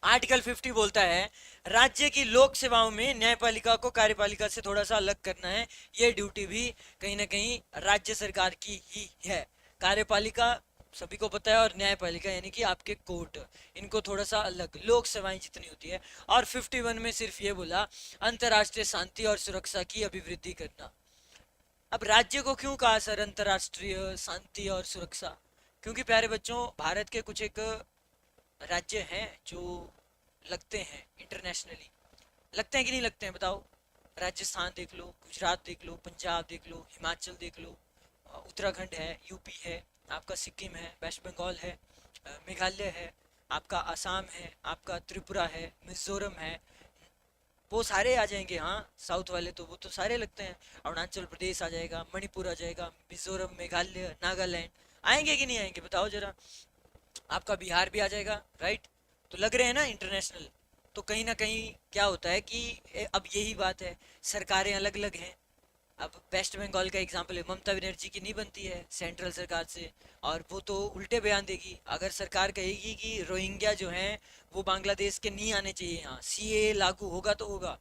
आर्टिकल 50 बोलता है राज्य की लोक सेवाओं में न्यायपालिका को कार्यपालिका से थोड़ा सा अलग करना है। ये ड्यूटी भी कहीं ना कहीं राज्य सरकार की ही है। कार्यपालिका सभी को पता है, और न्यायपालिका यानी कि आपके कोर्ट, इनको थोड़ा सा अलग, लोक सेवाएं जितनी होती है। और 51 में सिर्फ ये बोला अंतर्राष्ट्रीय शांति और सुरक्षा की अभिवृद्धि करना। अब राज्य को क्यों कहा सर अंतर्राष्ट्रीय शांति और सुरक्षा? क्योंकि प्यारे बच्चों, भारत के कुछ एक राज्य हैं जो लगते हैं इंटरनेशनली। लगते हैं कि नहीं लगते हैं बताओ? राजस्थान देख लो, गुजरात देख लो, पंजाब देख लो, हिमाचल देख लो, उत्तराखंड है, यूपी है, आपका सिक्किम है, वेस्ट बंगाल है, मेघालय है, आपका असम है, आपका त्रिपुरा है, मिजोरम है। वो सारे आ जाएंगे, हाँ साउथ वाले तो वो तो सारे लगते हैं। अरुणाचल प्रदेश आ जाएगा, मणिपुर आ जाएगा, मिजोरम, मेघालय, नागालैंड। आएंगे कि नहीं आएंगे बताओ जरा? आपका बिहार भी आ जाएगा, राइट? तो लग रहे हैं ना इंटरनेशनल। तो कहीं ना कहीं क्या होता है कि अब यही बात है, सरकारें अलग अलग हैं। अब वेस्ट बंगाल का एग्जाम्पल है, ममता बनर्जी की नहीं बनती है सेंट्रल सरकार से, और वो तो उल्टे बयान देगी अगर सरकार कहेगी कि रोहिंग्या जो हैं वो बांग्लादेश के नहीं आने चाहिए, यहाँ सीए लागू होगा तो होगा।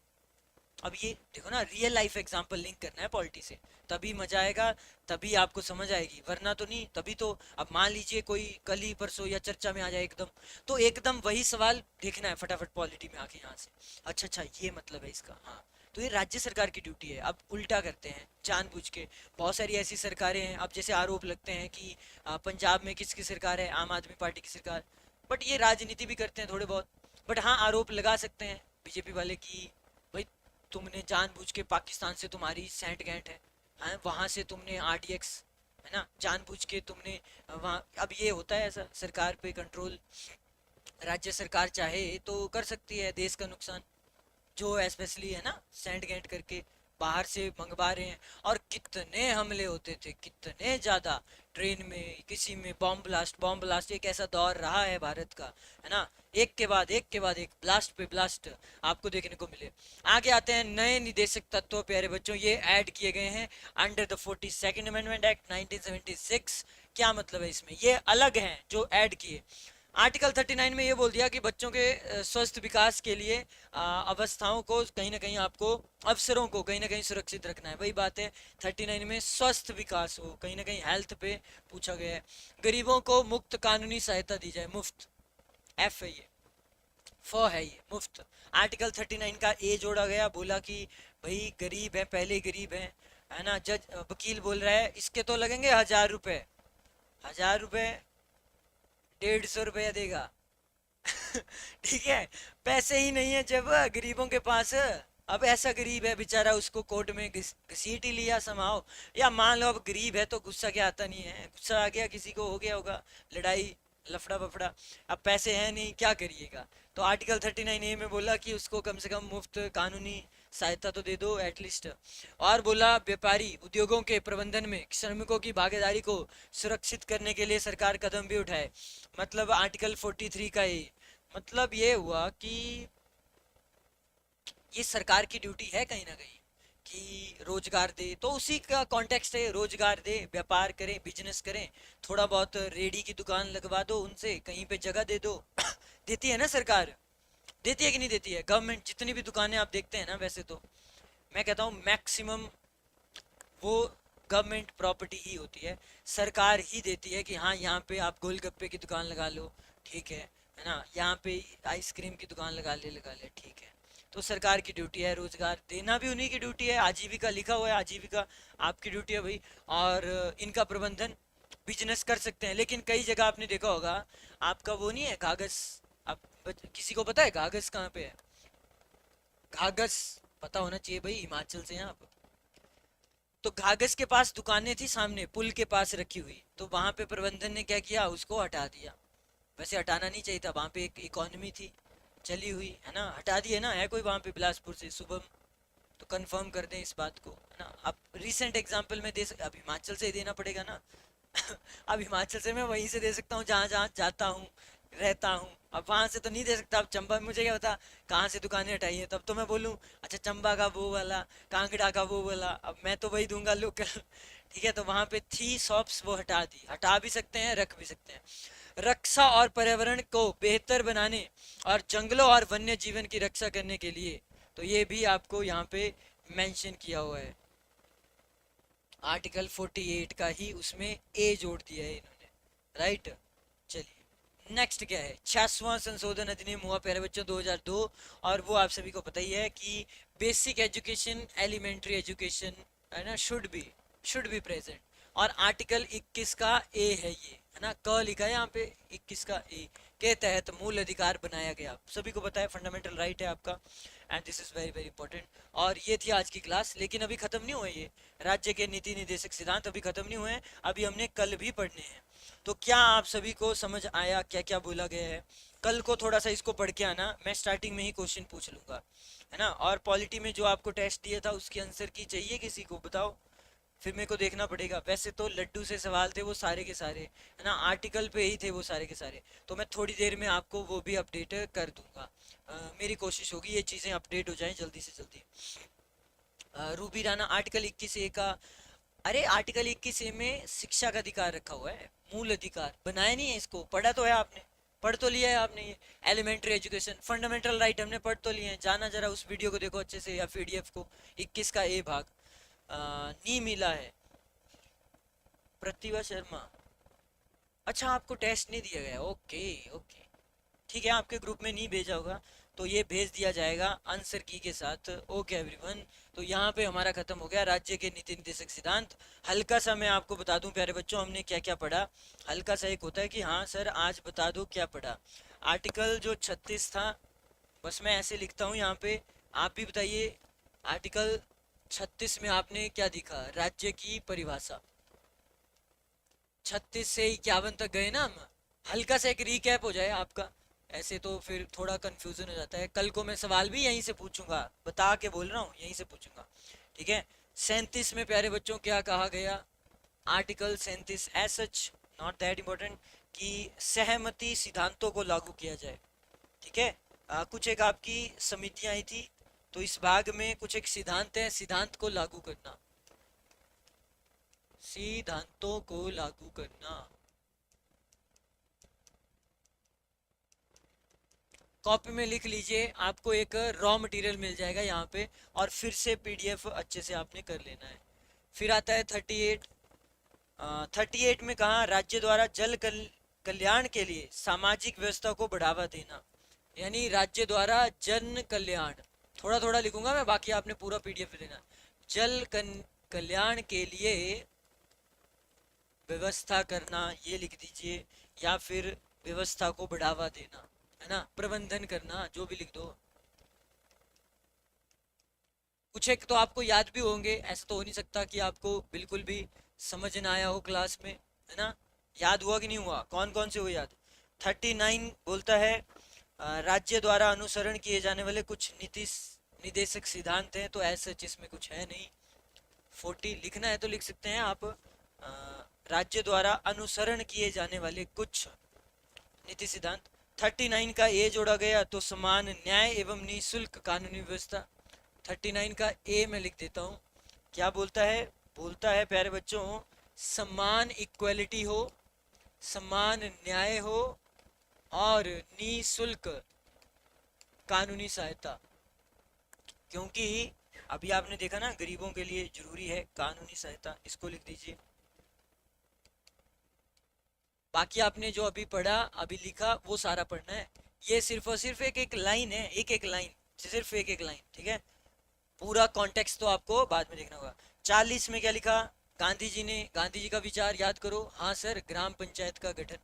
अब ये देखो ना, रियल लाइफ एग्जांपल लिंक करना है पॉलिटी से, तभी मजा आएगा, तभी आपको समझ आएगी, वरना तो नहीं। तभी तो अब मान लीजिए कोई कल ही परसों या चर्चा में आ जाए एकदम, तो एकदम वही सवाल देखना है फटाफट पॉलिटी में आके यहाँ से, अच्छा अच्छा ये मतलब है इसका, हाँ। तो ये राज्य सरकार की ड्यूटी है। अब उल्टा करते हैं जानबूझ के, बहुत सारी ऐसी सरकारें हैं, अब जैसे आरोप लगते हैं कि पंजाब में किसकी सरकार है, आम आदमी पार्टी की सरकार। बट ये राजनीति भी करते हैं थोड़े बहुत। बट हाँ, आरोप लगा सकते हैं बीजेपी वाले की भाई तुमने जानबूझ के, पाकिस्तान से तुम्हारी सेंट गैंट है, हाँ वहां से तुमने आरडीएक्स, है ना, जानबूझ के तुमने वहाँ। अब ये होता है ऐसा, सरकार पे कंट्रोल राज्य सरकार चाहे तो कर सकती है देश का नुकसान, जो स्पेशली है ना सेंट गेंट करके बाहर से मंगवा रहे हैं। और कितने हमले होते थे, कितने ज्यादा, ट्रेन में, किसी में, बॉम्ब ब्लास्ट एक ऐसा दौर रहा है भारत का, है ना, एक के बाद एक के बाद एक, ब्लास्ट पे ब्लास्ट आपको देखने को मिले। आगे आते हैं नए निदेशक तत्व प्यारे बच्चों, ये ऐड किए गए हैं under the 42nd amendment act 1976। क्या मतलब है इसमें, ये अलग हैं जो ऐड किए। आर्टिकल 39 में ये बोल दिया कि बच्चों के स्वस्थ विकास के लिए अवस्थाओं को कहीं ना कहीं आपको, अवसरों को कहीं ना कहीं सुरक्षित रखना है। वही बात है 39 में, स्वस्थ विकास हो, कहीं ना कहीं हेल्थ पे पूछा गया है। गरीबों को मुफ्त कानूनी सहायता दी जाए, मुफ्त, एफ है ये, फ है ये, मुफ्त। आर्टिकल 39 का ए जोड़ा गया, बोला कि भाई गरीब है, पहले गरीब है ना। जज वकील बोल रहा है इसके तो लगेंगे 1000 रुपए, 1000 रुपए, 150 रुपया देगा। ठीक है, पैसे ही नहीं है जब गरीबों के पास। अब ऐसा गरीब है बेचारा, उसको कोर्ट में घसीट ही लिया समाओ। या मान लो अब गरीब है तो गुस्सा क्या आता नहीं है, गुस्सा आ गया, किसी को हो गया होगा लड़ाई, लफड़ा बफड़ा, अब पैसे हैं नहीं, क्या करिएगा। तो आर्टिकल 39A में बोला कि उसको कम से कम मुफ्त कानूनी सहायता तो दे दो एटलीस्ट। और बोला व्यापारी उद्योगों के प्रबंधन में श्रमिकों की भागीदारी को सुरक्षित करने के लिए सरकार कदम भी उठाए। मतलब आर्टिकल 43 का ये मतलब ये हुआ कि ये सरकार की ड्यूटी है कहीं ना कहीं कि रोजगार दे, तो उसी का कॉन्टेक्स्ट है, रोजगार दे, व्यापार करें, बिजनेस करें, थोड़ा बहुत रेडी की दुकान लगवा दो उनसे, कहीं पे जगह दे दो। देती है ना सरकार, देती है कि नहीं देती है? गवर्नमेंट जितनी भी दुकानें आप देखते हैं ना, वैसे तो मैं कहता हूँ मैक्सिमम वो गवर्नमेंट प्रॉपर्टी ही होती है, सरकार ही देती है कि हाँ यहाँ पे आप गोलगप्पे की दुकान लगा लो, ठीक है ना, यहाँ पे आइसक्रीम की दुकान लगा ले, ठीक है। तो सरकार की ड्यूटी है, रोजगार देना भी उन्हीं की ड्यूटी है, आजीविका लिखा हुआ है, आजीविका आपकी ड्यूटी है भाई। और इनका प्रबंधन बिजनेस कर सकते हैं। लेकिन कई जगह आपने देखा होगा, आपका वो नहीं है कागज, आप किसी को पता है कागज कहाँ पे है? घाघस पता होना चाहिए भाई, हिमाचल से हैं आप। तो घाघस के पास दुकानें थी सामने पुल के पास रखी हुई, तो वहां पे प्रबंधन ने क्या किया, उसको हटा दिया। वैसे हटाना नहीं चाहिए था, वहां पे एक इकोनॉमी थी चली हुई, है ना, हटा दी है ना। है कोई वहां पे बिलासपुर से, शुभम तो कंफर्म कर दें इस बात को, है ना। अब रिसेंट एग्जांपल में अब हिमाचल से ही देना पड़ेगा ना। अब हिमाचल से मैं वहीं से दे सकता हूँ जहाँ जहाँ जाता हूँ, रहता हूँ, अब वहां से तो नहीं दे सकता, अब चंबा में मुझे क्या पता कहाँ से दुकानें हटाई है, तब तो मैं बोलूँ अच्छा चंबा का वो वाला, कांगड़ा का वो वाला, अब मैं तो वही दूंगा लोकल। ठीक है, तो वहां पे थी शॉप्स, वो हटा दी, हटा भी सकते हैं रख भी सकते हैं। रक्षा और पर्यावरण को बेहतर बनाने और जंगलों और वन्य जीवन की रक्षा करने के लिए, तो ये भी आपको यहाँ पे मेंशन किया हुआ है। आर्टिकल 48 का ही उसमें ए जोड़ दिया है इन्होंने, राइट। चलिए नेक्स्ट क्या है, 66वां संशोधन अधिनियम हुआ प्यारे बच्चों 2002, और वो आप सभी को पता ही है कि बेसिक एजुकेशन, एलिमेंट्री एजुकेशन है ना, शुड बी प्रेजेंट। और आर्टिकल 21 का ए है ये, है ना, क लिखा है यहाँ पे, 21 का ए के तहत मूल अधिकार बनाया गया, सभी को पता है फंडामेंटल राइट है आपका, and this is very very important. और ये थी आज की क्लास, लेकिन अभी खत्म नहीं हुआ ये, राज्य के नीति निर्देशक सिद्धांत अभी खत्म नहीं हुए हैं, अभी हमने कल भी पढ़ने हैं। तो क्या आप सभी को समझ आया क्या क्या बोला गया है? कल को थोड़ा सा इसको पढ़ के आना, मैं स्टार्टिंग में ही क्वेश्चन पूछ लूंगा, है ना। और पॉलिटी में जो आपको टेस्ट दिया था उसकी आंसर की चाहिए किसी को, बताओ, फिर मेरे को देखना पड़ेगा। वैसे तो लड्डू से सवाल थे वो सारे के सारे, है ना, आर्टिकल पे ही थे वो सारे के सारे, तो मैं थोड़ी देर में आपको वो भी अपडेट कर दूंगा। मेरी कोशिश होगी ये चीज़ें अपडेट हो जाएं जल्दी से जल्दी। रूबी राणा, आर्टिकल 21 ए का, अरे आर्टिकल 21 ए में शिक्षा का अधिकार रखा हुआ है, मूल अधिकार बनाया नहीं है इसको, पढ़ा तो है आपने, पढ़ तो लिया है आपने, ये एलिमेंट्री एजुकेशन फंडामेंटल राइट हमने पढ़ तो लिए हैं, जाना जरा उस वीडियो को देखो अच्छे से या पीडीएफ को, 21 का ए भाग नहीं मिला है। प्रतिभा शर्मा, अच्छा आपको टेस्ट नहीं दिया गया, ओके ओके, ठीक है, आपके ग्रुप में नहीं भेजा होगा, तो ये भेज दिया जाएगा आंसर की के साथ। ओके एवरीवन, तो यहाँ पे हमारा खत्म हो गया राज्य के नीति निर्देशक सिद्धांत। हल्का सा मैं आपको बता दूं प्यारे बच्चों हमने क्या क्या पढ़ा, हल्का सा एक होता है कि हाँ सर आज बता दो क्या पढ़ा। आर्टिकल जो 36 था, बस मैं ऐसे लिखता हूँ यहाँ पे, आप भी बताइए आर्टिकल 36 में आपने क्या दिखा, राज्य की परिभाषा। 36 से 51 तक गए ना हम, हल्का सा एक रिकैप हो जाए आपका, ऐसे तो फिर थोड़ा कंफ्यूजन हो जाता है। कल को मैं सवाल भी यहीं से पूछूंगा, बता के बोल रहा हूँ यहीं से पूछूंगा, ठीक है। 37 में प्यारे बच्चों क्या कहा गया, article 37 as such not that important, कि सहमति सिद्धांतों को लागू किया जाए, ठीक है। कुछ एक आपकी समितियां आई थी, तो इस भाग में कुछ एक सिद्धांत है, सिद्धांत को लागू करना, सिद्धांतों को लागू करना। कॉपी में लिख लीजिए, आपको एक रॉ मटेरियल मिल जाएगा यहाँ पे, और फिर से पीडीएफ अच्छे से आपने कर लेना है। फिर आता है 38, 38 में कहा राज्य द्वारा कल्याण के लिए सामाजिक व्यवस्था को बढ़ावा देना, यानी राज्य द्वारा जन कल्याण, थोड़ा थोड़ा लिखूंगा मैं, बाकी आपने पूरा पीडीएफ लेना। कल्याण के लिए व्यवस्था करना ये लिख दीजिए, या फिर व्यवस्था को बढ़ावा देना, है ना, प्रबंधन करना, जो भी लिख दो। कुछ एक तो आपको याद भी होंगे, ऐसा तो हो नहीं सकता कि आपको बिल्कुल भी समझ ना आया हो क्लास में, है ना। याद हुआ कि नहीं हुआ, कौन कौन से हुए याद? 39 बोलता है राज्य द्वारा अनुसरण किए जाने वाले कुछ नीति निदेशक सिद्धांत हैं, तो ऐसा इसमें कुछ है नहीं। 40 लिखना है तो लिख सकते हैं आप, राज्य द्वारा अनुसरण किए जाने वाले कुछ नीति सिद्धांत। 39 का ए जोड़ा गया तो समान न्याय एवं निःशुल्क कानूनी व्यवस्था। 39 का ए मैं लिख देता हूँ, क्या बोलता है, बोलता है प्यारे बच्चों समान इक्वलिटी हो, समान न्याय हो, और निःशुल्क कानूनी सहायता। क्योंकि अभी आपने देखा ना गरीबों के लिए जरूरी है कानूनी सहायता, इसको लिख दीजिए। बाकी आपने जो अभी पढ़ा अभी लिखा वो सारा पढ़ना है, ये सिर्फ और सिर्फ एक एक लाइन है, एक एक लाइन, सिर्फ एक एक लाइन, ठीक है। पूरा कॉन्टेक्स्ट तो आपको बाद में देखना होगा। 40 में क्या लिखा, गांधी जी ने, गांधी जी का विचार याद करो, हाँ सर, ग्राम पंचायत का गठन,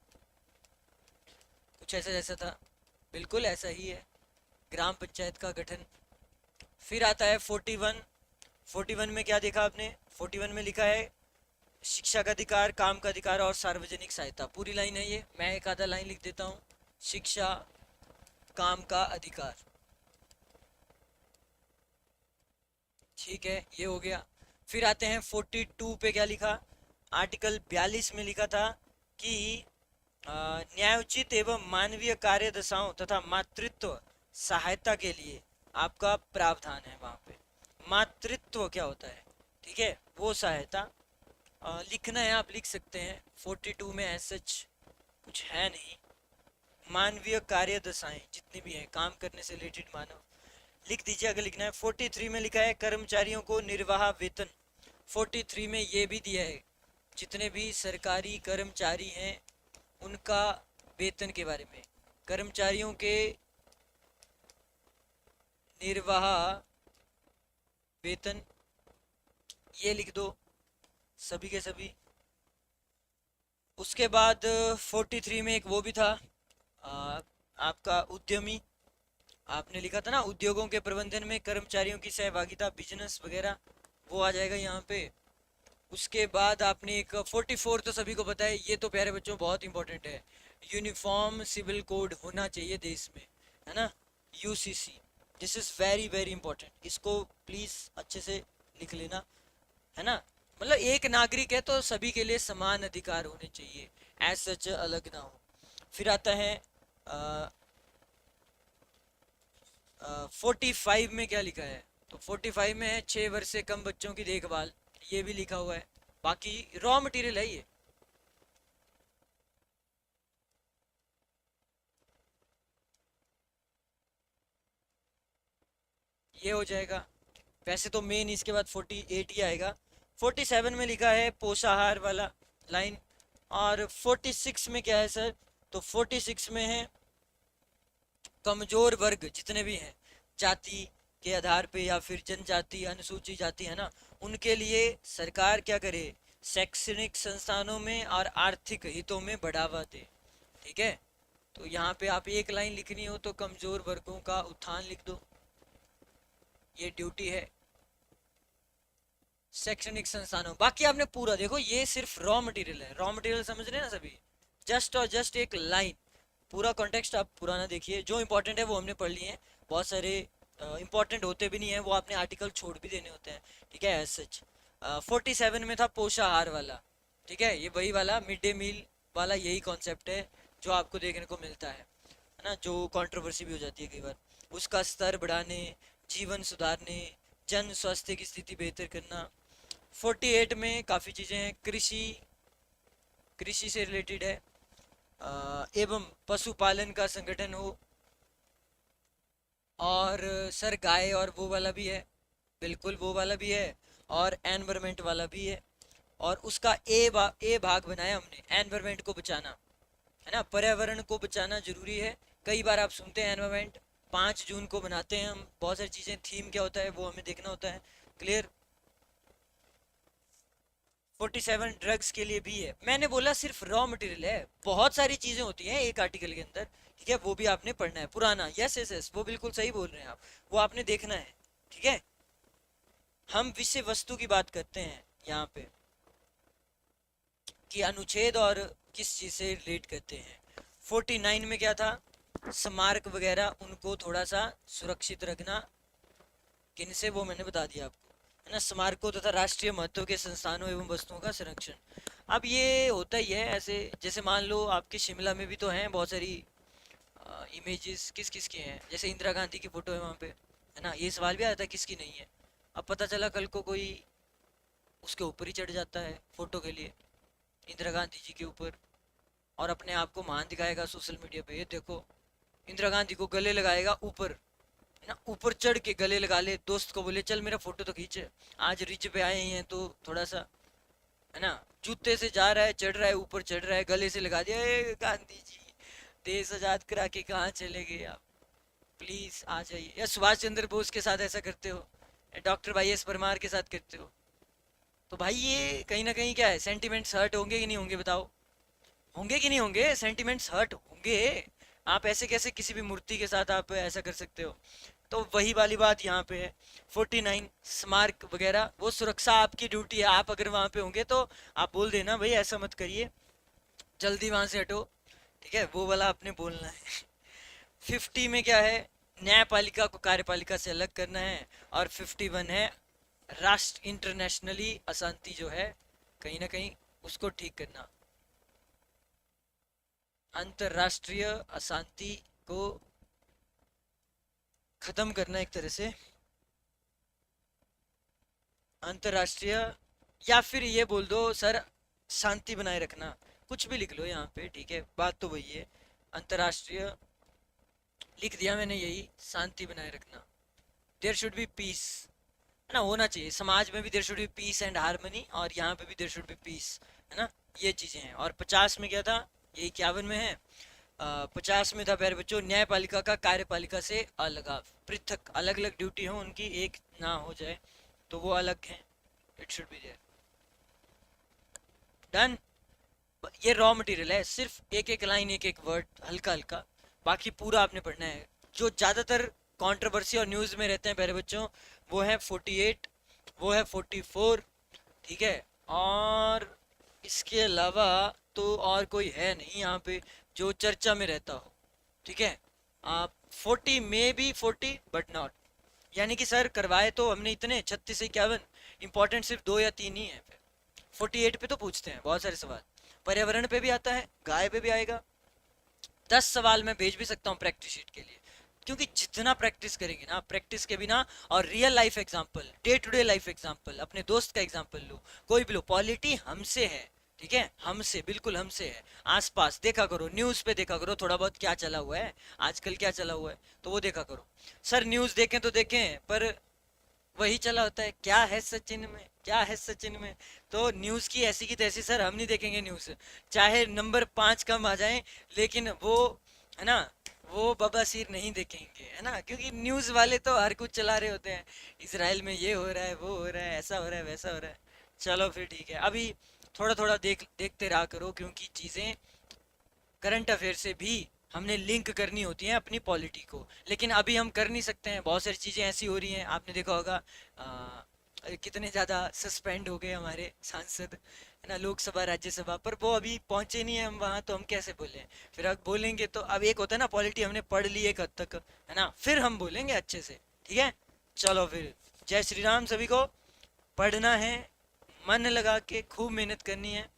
कुछ ऐसा जैसा था, बिल्कुल ऐसा ही है, ग्राम पंचायत का गठन। फिर आता है 41, 41 में क्या देखा आपने, 41 में लिखा है शिक्षा का अधिकार, काम का अधिकार और सार्वजनिक सहायता, पूरी लाइन है ये, मैं एक आधा लाइन लिख देता हूँ, शिक्षा, काम का अधिकार, ठीक है, ये हो गया। फिर आते हैं 42 पे क्या लिखा, आर्टिकल 42 में लिखा था कि न्यायोचित एवं मानवीय कार्य दशाओं तथा मातृत्व सहायता के लिए आपका प्रावधान है वहां पे। मातृत्व क्या होता है, ठीक है, वो सहायता लिखना है, आप लिख सकते हैं। 42 में ऐसा कुछ है नहीं। मानवीय कार्य दशाएं जितनी भी हैं काम करने से रिलेटेड मानव, लिख दीजिए अगर लिखना है। 43 में लिखा है कर्मचारियों को निर्वाह वेतन। 43 में ये भी दिया है जितने भी सरकारी कर्मचारी हैं उनका वेतन के बारे में। कर्मचारियों के निर्वाह वेतन ये लिख दो सभी के सभी। उसके बाद 43 में एक वो भी था आपका उद्यमी, आपने लिखा था ना उद्योगों के प्रबंधन में कर्मचारियों की सहभागिता, बिजनेस वगैरह, वो आ जाएगा यहाँ पे। उसके बाद आपने एक 44 तो सभी को पता है, ये तो प्यारे बच्चों बहुत इंपॉर्टेंट है। यूनिफॉर्म सिविल कोड होना चाहिए देश में, है ना, UCC. This is very very important, इसको प्लीज अच्छे से लिख लेना, है ना। मतलब एक नागरिक है तो सभी के लिए समान अधिकार होने चाहिए, एज सच अलग ना हो। फिर आता है 45 में क्या लिखा है, तो 45 में है 6 वर्ष से कम बच्चों की देखभाल, ये भी लिखा हुआ है। बाकी रॉ मटेरियल है ये हो जाएगा। वैसे तो मेन इसके बाद 48 ही आएगा। 47 में लिखा है पोषाहार वाला लाइन। और 46 में क्या है सर, तो 46 में है कमजोर वर्ग जितने भी हैं जाति के आधार पे या फिर जनजाति अनुसूचित जाति, है ना, उनके लिए सरकार क्या करे, शैक्षणिक संस्थानों में और आर्थिक हितों में बढ़ावा दे। ठीक है, तो यहाँ पे आप एक लाइन लिखनी हो तो कमजोर वर्गों का उत्थान लिख दो, ये ड्यूटी है शैक्षणिक संस्थानों। बाकी आपने पूरा देखो, ये सिर्फ रॉ मटेरियल है, रॉ मटेरियल समझ रहे हैं ना सभी, जस्ट और जस्ट एक लाइन। पूरा कॉन्टेक्स्ट आप पुराना देखिए, जो इंपॉर्टेंट है वो हमने पढ़ लिए हैं। बहुत सारे इंपॉर्टेंट होते भी नहीं है, वो आपने आर्टिकल छोड़ भी देने होते हैं, ठीक है, एज सच। 47 में था पोषाहार वाला, ठीक है, ये वही वाला मिड डे मील वाला, यही कॉन्सेप्ट है जो आपको देखने को मिलता है ना, जो कंट्रोवर्सी भी हो जाती है कई बार। उसका स्तर बढ़ाने, जीवन सुधारने, जन स्वास्थ्य की स्थिति बेहतर करना। 48 में काफ़ी चीज़ें हैं, कृषि, कृषि से रिलेटेड है, एवं पशुपालन का संगठन हो। और सर गाय और वो वाला भी है, बिल्कुल वो वाला भी है, और एनवायरमेंट वाला भी है। और उसका ए भाग बनाया हमने, एनवायरमेंट को बचाना, है ना, पर्यावरण को बचाना जरूरी है। कई बार आप सुनते हैं एनवायरमेंट 5 जून को बनाते हैं हम, बहुत सारी चीज़ें, थीम क्या होता है वो हमें देखना होता है, क्लियर। 47 ड्रग्स के लिए भी है, मैंने बोला सिर्फ रॉ मटेरियल है, बहुत सारी चीजें होती हैं एक आर्टिकल के अंदर, ठीक है, वो भी आपने पढ़ना है पुराना। यस यस यस, वो बिल्कुल सही बोल रहे हैं आप, वो आपने देखना है, ठीक है। हम विषय वस्तु की बात करते हैं यहाँ पे कि अनुच्छेद और किस चीज से रिलेट करते हैं। 49 में क्या था, स्मारक वगैरह उनको थोड़ा सा सुरक्षित रखना, किन से वो मैंने बता दिया आपको, है ना, स्मारकों तथा राष्ट्रीय महत्व के संस्थानों एवं वस्तुओं का संरक्षण। अब ये होता ही है ऐसे, जैसे मान लो आपके शिमला में भी तो हैं बहुत सारी इमेजेस, किस किस की हैं, जैसे इंदिरा गांधी की फोटो है वहाँ पे, है ना, ये सवाल भी आया था किसकी नहीं है। अब पता चला कल को कोई उसके ऊपर ही चढ़ जाता है फोटो के लिए, इंदिरा गांधी जी के ऊपर, और अपने आप को महान दिखाएगा सोशल मीडिया पे, ये देखो इंदिरा गांधी को गले लगाएगा ऊपर, है ना, ऊपर चढ़ के गले लगा ले, दोस्त को बोले चल मेरा फोटो तो खींचे, आज रिच पे आए हैं तो थोड़ा सा, है ना, जूते से जा रहा है, चढ़ रहा है, ऊपर चढ़ रहा है, गले से लगा दिया, ए गांधी जी देश आजाद करा के कहाँ चले गए आप, प्लीज आ जाइए। या सुभाष चंद्र बोस के साथ ऐसा करते हो, डॉक्टर वाई एस परमार के साथ करते हो, तो भाई ये कहीं ना कहीं क्या है, सेंटिमेंट्स हर्ट होंगे कि नहीं होंगे बताओ, होंगे कि नहीं होंगे, सेंटिमेंट्स हर्ट होंगे। आप ऐसे कैसे किसी भी मूर्ति के साथ आप ऐसा कर सकते हो, तो वही वाली बात यहाँ पे है। 49 स्मारक वगैरह वो सुरक्षा आपकी ड्यूटी है, आप अगर वहां पे होंगे तो आप बोल देना भाई ऐसा मत करिए, जल्दी वहां से हटो, ठीक है, वो वाला आपने बोलना है। 50 में क्या है, न्यायपालिका को कार्यपालिका से अलग करना है। और 51 है राष्ट्र इंटरनेशनली अशांति जो है कहीं ना कहीं उसको ठीक करना। अंतरराष्ट्रीय अशांति को खत्म करना एक तरह से, अंतरराष्ट्रीय, या फिर ये बोल दो सर शांति बनाए रखना, कुछ भी लिख लो यहाँ पे, ठीक है, बात तो वही है। अंतरराष्ट्रीय लिख दिया मैंने, यही शांति बनाए रखना, देयर शुड बी पीस, है ना, होना चाहिए समाज में भी, there should be peace and harmony, और यहाँ पे भी देयर शुड बी पीस, है ना, ये चीजें हैं। और 50 में क्या था, ये 51 में है। 50 में था प्यारे बच्चों, न्यायपालिका का कार्यपालिका से अलगाव, पृथक, अलग अलग ड्यूटी हो उनकी, एक ना हो जाए, तो वो अलग है, it should be there. Done. ये रॉ मटेरियल है, सिर्फ एक एक लाइन, एक एक वर्ड, हल्का हल्का, बाकी पूरा आपने पढ़ना है। जो ज्यादातर कंट्रोवर्सी और न्यूज में रहते हैं प्यारे बच्चों, वो है 48, वो है 44, ठीक है, और इसके अलावा तो और कोई है नहीं यहाँ पे जो चर्चा में रहता हो, ठीक है। आप 40 में भी 40 बट नॉट, यानी कि सर करवाए तो हमने इतने 36 से 51, इंपॉर्टेंट सिर्फ 2 या 3 ही है। 48 पे तो पूछते हैं बहुत सारे सवाल, पर्यावरण पे भी आता है, गाय पे भी आएगा, 10 सवाल मैं भेज भी सकता हूँ प्रैक्टिस शीट के लिए, क्योंकि जितना प्रैक्टिस करेंगे ना, प्रैक्टिस के बिना, और real life example, day to day life example, अपने दोस्त का एग्जांपल लो, कोई भी लो, पॉलिटी हमसे है, ठीक है, हमसे, बिल्कुल हमसे है। आसपास देखा करो, न्यूज पे देखा करो थोड़ा बहुत क्या चला हुआ है, आजकल क्या चला हुआ है, तो वो देखा करो। सर न्यूज देखें तो देखें, पर वही चला होता है, क्या है सचिन में, क्या है सचिन में, तो न्यूज की ऐसी की तैसी सर हम नहीं देखेंगे न्यूज, चाहे नंबर 5 कम आ जाए, लेकिन वो, है ना, वो बबासीर नहीं देखेंगे, है ना, क्योंकि न्यूज वाले तो हर कुछ चला रहे होते हैं, इसराइल में ये हो रहा है, वो हो रहा है, ऐसा हो रहा है, वैसा हो रहा है। चलो फिर ठीक है, अभी थोड़ा थोड़ा देखते रहा करो, क्योंकि चीजें करंट अफेयर से भी हमने लिंक करनी होती है अपनी पॉलिटी को, लेकिन अभी हम कर नहीं सकते हैं, बहुत सारी चीज़ें ऐसी हो रही हैं, आपने देखा होगा, कितने ज़्यादा सस्पेंड हो गए हमारे सांसद, है ना, लोकसभा राज्यसभा, पर वो अभी पहुंचे नहीं है हम वहाँ, तो हम कैसे बोलें, फिर अब बोलेंगे तो, अब एक होता है ना पॉलिटी हमने पढ़ ली एक हद तक, है ना, फिर हम बोलेंगे अच्छे से, ठीक है। चलो फिर, जय श्री राम सभी को, पढ़ना है, मन लगा के खूब मेहनत करनी है,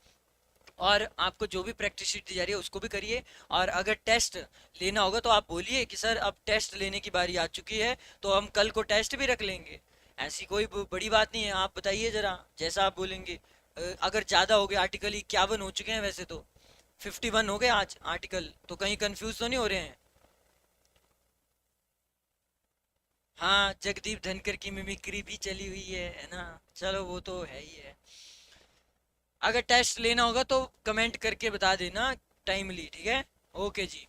और आपको जो भी प्रैक्टिस शीट दी जा रही है उसको भी करिए, और अगर टेस्ट लेना होगा तो आप बोलिए कि सर अब टेस्ट लेने की बारी आ चुकी है, तो हम कल को टेस्ट भी रख लेंगे, ऐसी कोई बड़ी बात नहीं है, आप बताइए जरा, जैसा आप बोलेंगे। अगर ज़्यादा हो गया, आर्टिकल 51 हो चुके हैं वैसे तो, 51 हो गए आज आर्टिकल, तो कहीं कंफ्यूज तो नहीं हो रहे हैं। हाँ, जगदीप धनकर की मिमिक्री भी चली हुई है ना, चलो वो तो है ही है। अगर टेस्ट लेना होगा तो कमेंट करके बता देना टाइमली, ठीक है। ओके जी।